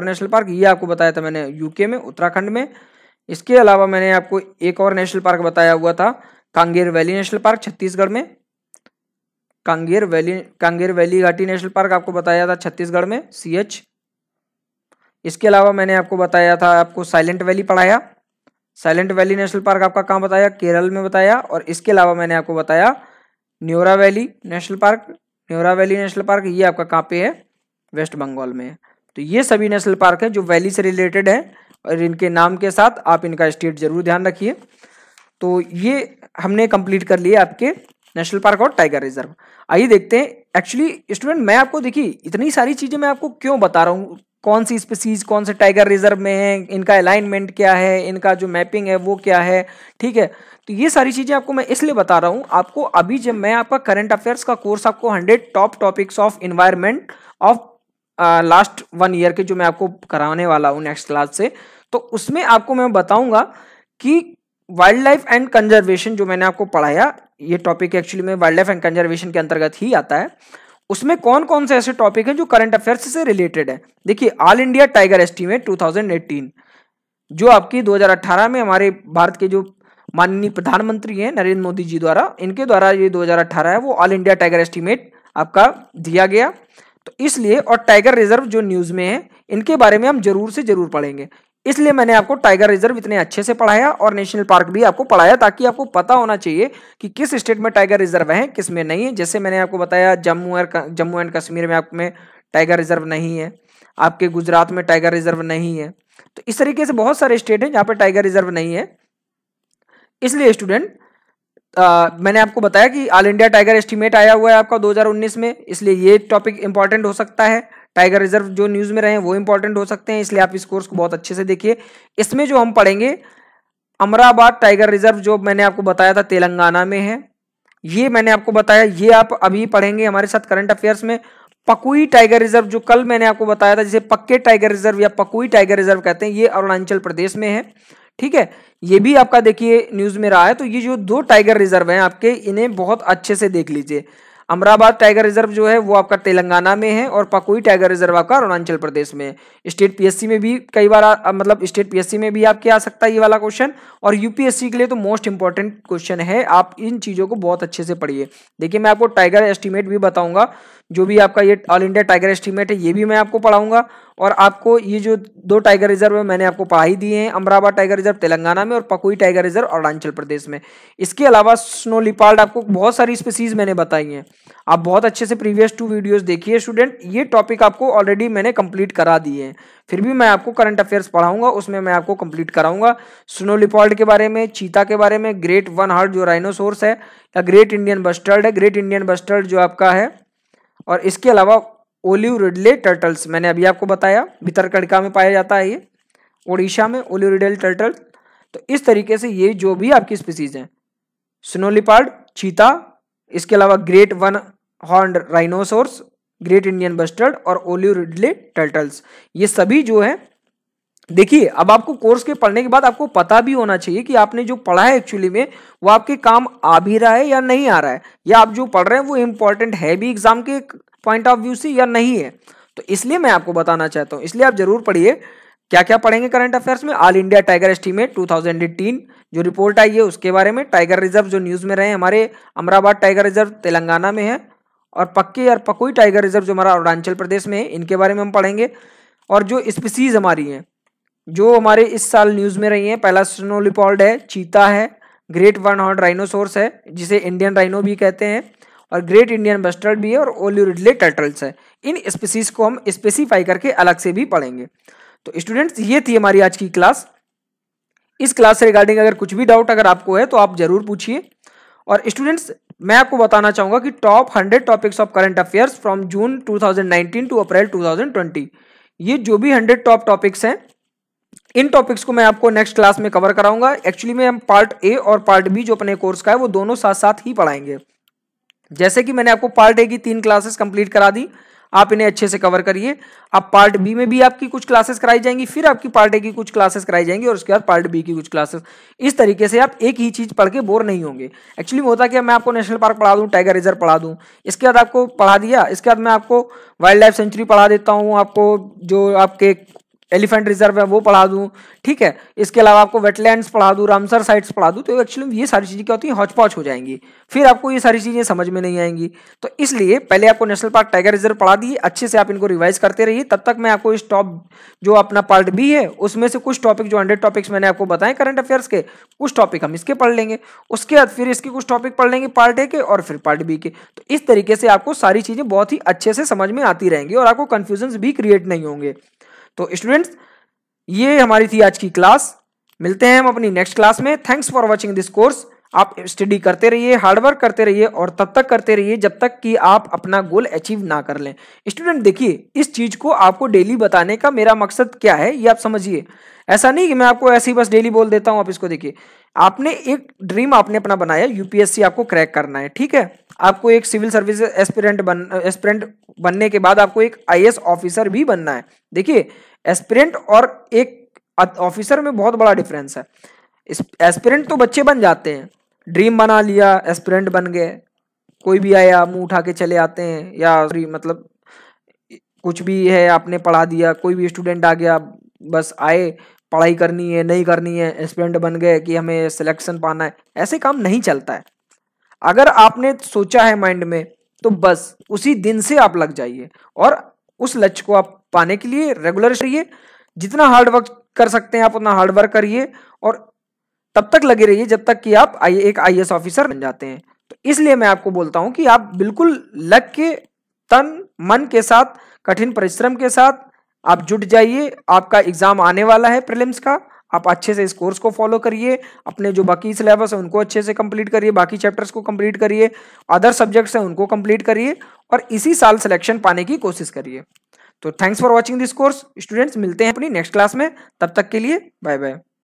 Speaker 1: national park, ये आपको बताया था मैंने यूके में, उत्तराखंड में। इसके अलावा मैंने आपको एक और नेशनल पार्क बताया हुआ था Kanger valley National park Chhattisgarh में। कांगेर वैली घाटी नेशनल पार्क आपको बताया था छत्तीसगढ़ में CH। इसके अलावा मैंने आपको बताया था, आपको साइलेंट वैली पढ़ाया, साइलेंट वैली नेशनल पार्क आपका कहाँ बताया, केरल में बताया। और इसके अलावा मैंने आपको बताया Neora Valley National park Neora Valley National park, ये आपका कहाँ पे है, वेस्ट बंगाल में है। तो ये सभी नेशनल पार्क हैं जो वैली से रिलेटेड है, और इनके नाम के साथ आप इनका स्टेट जरूर ध्यान रखिए। तो ये हमने कंप्लीट कर लिए आपके नेशनल पार्क और टाइगर रिजर्व। आइए देखते हैं, एक्चुअली स्टूडेंट मैं आपको देखिए इतनी सारी चीजें मैं आपको क्यों बता रहा हूँ, कौन सी स्पीसीज कौन से टाइगर रिजर्व में है, इनका अलाइनमेंट क्या है, इनका जो मैपिंग है वो क्या है, ठीक है। तो ये सारी चीजें आपको मैं इसलिए बता रहा हूँ, आपको अभी जब मैं आपका करंट अफेयर्स का कोर्स आपको 100 top topics of environment of last 1 year के जो मैं आपको कराने वाला हूँ नेक्स्ट क्लास से, तो उसमें आपको मैं बताऊंगा कि वाइल्ड लाइफ एंड कंजर्वेशन जो मैंने आपको पढ़ाया, ये टॉपिक एक्चुअली में वाइल्ड लाइफ एंड कंजर्वेशन के अंतर्गत ही आता है। उसमें कौन कौन से ऐसे टॉपिक हैं जो करंट अफेयर्स से रिलेटेड है। देखिए, ऑल इंडिया टाइगर एस्टीमेट 2018 जो आपकी 2018 में हमारे भारत के जो माननीय प्रधानमंत्री हैं नरेंद्र मोदी जी द्वारा, इनके द्वारा ये 2018 है वो ऑल इंडिया टाइगर एस्टीमेट आपका दिया गया। तो इसलिए, और टाइगर रिजर्व जो न्यूज में है इनके बारे में हम जरूर से जरूर पढ़ेंगे, इसलिए मैंने आपको टाइगर रिजर्व इतने अच्छे से पढ़ाया और नेशनल पार्क भी आपको पढ़ाया, ताकि आपको पता होना चाहिए कि किस स्टेट में टाइगर रिजर्व है किस में नहीं है। जैसे मैंने आपको बताया जम्मू एंड कश्मीर में आप में टाइगर रिजर्व नहीं है, आपके गुजरात में टाइगर रिजर्व नहीं है। तो इस तरीके से बहुत सारे स्टेट हैं जहाँ पे टाइगर रिजर्व नहीं है। इसलिए स्टूडेंट मैंने आपको बताया कि ऑल इंडिया टाइगर एस्टीमेट आया हुआ है आपका 2019 में, इसलिए ये टॉपिक इंपॉर्टेंट हो सकता है। टाइगर रिजर्व जो न्यूज में रहे वो इंपॉर्टेंट हो सकते हैं, इसलिए आप इस कोर्स को बहुत अच्छे से देखिए। इसमें जो हम पढ़ेंगे अमराबाद टाइगर रिजर्व जो मैंने आपको बताया था तेलंगाना में है, ये मैंने आपको बताया, ये आप अभी पढ़ेंगे हमारे साथ करंट अफेयर्स में। पकुई टाइगर रिजर्व जो कल मैंने आपको बताया था, जिसे पक्के टाइगर रिजर्व या पकुई टाइगर रिजर्व कहते हैं, ये अरुणाचल प्रदेश में है, ठीक है। ये भी आपका देखिए न्यूज में रहा है। तो ये जो 2 टाइगर रिजर्व हैं आपके, इन्हें बहुत अच्छे से देख लीजिए। अमराबाद टाइगर रिजर्व जो है वो आपका तेलंगाना में है, और पकुई टाइगर रिजर्व आपका अरुणाचल प्रदेश में है। स्टेट पीएससी में भी कई बार मतलब स्टेट पीएससी में भी आपके आ सकता है ये वाला क्वेश्चन, और यूपीएससी के लिए तो मोस्ट इंपॉर्टेंट क्वेश्चन है। आप इन चीजों को बहुत अच्छे से पढ़िए। देखिए, मैं आपको टाइगर एस्टीमेट भी बताऊंगा, जो भी आपका ये ऑल इंडिया टाइगर एस्टीमेट है ये भी मैं आपको पढ़ाऊंगा, और आपको ये जो 2 टाइगर रिजर्व है मैंने आपको पढ़ा ही दिए हैं, अमराबाद टाइगर रिजर्व तेलंगाना में और पकुई टाइगर रिजर्व अरुणाचल प्रदेश में। इसके अलावा स्नो लिपार्ड, आपको बहुत सारी स्पीसीज मैंने बताई हैं, आप बहुत अच्छे से प्रीवियस 2 वीडियोस देखिए स्टूडेंट। ये टॉपिक आपको ऑलरेडी मैंने कंप्लीट करा दिए हैं, फिर भी मैं आपको करंट अफेयर्स पढ़ाऊंगा, उसमें मैं आपको कंप्लीट कराऊंगा। स्नो लिपार्ड के बारे में, चीता के बारे में, ग्रेट वन हॉर्न जो राइनोसोर्स है, या ग्रेट इंडियन बस्टर्ड है, ग्रेट इंडियन बस्टर्ड जो आपका है, और इसके अलावा ओलिव रिडले टर्टल्स मैंने अभी आपको बताया, भितरकनिका में पाया जाता है ये, उड़ीसा में ओलिव रिडले टर्टल। तो इस तरीके से ये जो भी आपकी स्पीसीज हैं, स्नो लिपार्ड, चीता, इसके अलावा great one horn rhinoceros, great Indian bustard और ओलिव रिडले टर्टल्स, ये सभी जो है, देखिए अब आपको कोर्स के पढ़ने के बाद आपको पता भी होना चाहिए कि आपने जो पढ़ा है एक्चुअली में वो आपके काम आ भी रहा है या नहीं आ रहा है, या आप जो पढ़ रहे हैं वो इंपॉर्टेंट है भी एग्जाम के पॉइंट ऑफ व्यू से या नहीं है। तो इसलिए मैं आपको बताना चाहता हूँ, इसलिए आप जरूर पढ़िए। क्या क्या पढ़ेंगे करंट अफेयर्स में, ऑल इंडिया टाइगर एस्टीमेट 2018 जो रिपोर्ट आई है उसके बारे में, टाइगर रिजर्व जो न्यूज में रहे हमारे अमराबाद टाइगर रिजर्व तेलंगाना में है, और पक्के और पकुई टाइगर रिजर्व जो हमारा अरुणाचल प्रदेश में है, इनके बारे में हम पढ़ेंगे। और जो स्पीसीज हमारी हैं जो हमारे इस साल न्यूज में रही हैं, पहला स्नो लिपार्ड है, चीता है, ग्रेट वन हॉर्न राइनोसोर्स है जिसे इंडियन राइनो भी कहते हैं, और ग्रेट इंडियन बस्टर्ड भी है, और ओलिव रिडले टर्टल्स है। इन स्पीसीज को हम स्पेसिफाई करके अलग से भी पढ़ेंगे। तो स्टूडेंट्स, ये थी हमारी आज की क्लास। इस क्लास से रिगार्डिंग अगर कुछ भी डाउट अगर आपको है तो आप जरूर पूछिए। और स्टूडेंट्स, मैं आपको बताना चाहूंगा कि top 100 topics of current affairs from June 2019 to April 2020, ये जो भी 100 टॉप टॉपिक्स हैं, इन टॉपिक्स को मैं आपको नेक्स्ट क्लास में कवर कराऊंगा। एक्चुअली में हम पार्ट ए और पार्ट बी जो अपने कोर्स का है वो दोनों साथ साथ ही पढ़ाएंगे। जैसे कि मैंने आपको पार्ट ए की 3 क्लासेस कंप्लीट करा दी, आप इन्हें अच्छे से कवर करिए। अब पार्ट बी में भी आपकी कुछ क्लासेस कराई जाएंगी, फिर आपकी पार्ट ए की कुछ क्लासेस कराई जाएंगी, और उसके बाद पार्ट बी की कुछ क्लासेस। इस तरीके से आप एक ही चीज पढ़ के बोर नहीं होंगे। एक्चुअली में होता क्या, मैं आपको नेशनल पार्क पढ़ा दूं, टाइगर रिजर्व पढ़ा दूं, इसके बाद आपको पढ़ा दिया, इसके बाद मैं आपको वाइल्ड लाइफ सेंचुरी पढ़ा देता हूं, आपको जो आपके एलिफेंट रिजर्व है वो पढ़ा दूं, ठीक है, इसके अलावा आपको वेटलैंड्स पढ़ा दूं, रामसर साइट्स पढ़ा दूं, तो एक्चुअली ये सारी चीजें क्या होती हैं, हौच पौच हो जाएंगी, फिर आपको ये सारी चीजें समझ में नहीं आएंगी। तो इसलिए पहले आपको नेशनल पार्क टाइगर रिजर्व पढ़ा दिए, अच्छे से आप इनको रिवाइज करते रहिए, तब तक मैं आपको इस टॉप जो अपना पार्ट बी है उसमें से कुछ टॉपिक जो 100 टॉपिक्स मैंने आपको बताए करंट अफेयर्स के, कुछ टॉपिक हम इसके पढ़ लेंगे, उसके बाद फिर इसके कुछ टॉपिक पढ़ लेंगे पार्ट ए के और फिर पार्ट बी के। तो इस तरीके से आपको सारी चीजें बहुत ही अच्छे से समझ में आती रहेंगी और आपको कंफ्यूजन भी क्रिएट नहीं होंगे। तो स्टूडेंट्स, ये हमारी थी आज की क्लास, मिलते हैं हम अपनी नेक्स्ट क्लास में। Thanks for watching this course. आप स्टडी करते रहिए, हार्डवर्क करते रहिए और तब तक करते रहिए जब तक कि आप अपना गोल अचीव ना कर लें। स्टूडेंट देखिए, इस चीज को आपको डेली बताने का मेरा मकसद क्या है ये आप समझिए। ऐसा नहीं कि मैं आपको ऐसे ही बस डेली बोल देता हूं, आप इसको देखिए। आपने एक ड्रीम आपने अपना बनाया, यूपीएससी आपको क्रैक करना है, ठीक है, आपको एक सिविल सर्विस एस्पिरेंट बनने के बाद आपको एक आईएएस ऑफिसर भी बनना है। देखिए, एस्पिरेंट और एक ऑफिसर में बहुत बड़ा डिफरेंस है। एस्पिरेंट तो बच्चे बन जाते हैं, ड्रीम बना लिया, एस्पिरेंट बन गए, कोई भी आया मुंह उठा के चले आते हैं, या मतलब कुछ भी है आपने पढ़ा दिया, कोई भी स्टूडेंट आ गया बस आए, पढ़ाई करनी है नहीं करनी है, एस्पिरेंट बन गए कि हमें सिलेक्शन पाना है, ऐसे काम नहीं चलता है। अगर आपने सोचा है माइंड में तो बस उसी दिन से आप लग जाइए और उस लक्ष्य को आप पाने के लिए रेगुलर रहिए, जितना हार्ड वर्क कर सकते हैं आप उतना हार्ड वर्क करिए और तब तक लगे रहिए जब तक कि आप एक आईएएस ऑफिसर बन जाते हैं। तो इसलिए मैं आपको बोलता हूं कि आप बिल्कुल लग के, तन मन के साथ, कठिन परिश्रम के साथ आप जुट जाइए। आपका एग्जाम आने वाला है प्रीलिम्स का, आप अच्छे से इस कोर्स को फॉलो करिए, अपने जो बाकी सिलेबस है उनको अच्छे से कंप्लीट करिए, बाकी चैप्टर्स को कंप्लीट करिए, अदर सब्जेक्ट्स हैं उनको कंप्लीट करिए और इसी साल सिलेक्शन पाने की कोशिश करिए। तो thanks for watching this course students, मिलते हैं अपनी नेक्स्ट क्लास में, तब तक के लिए बाय बाय।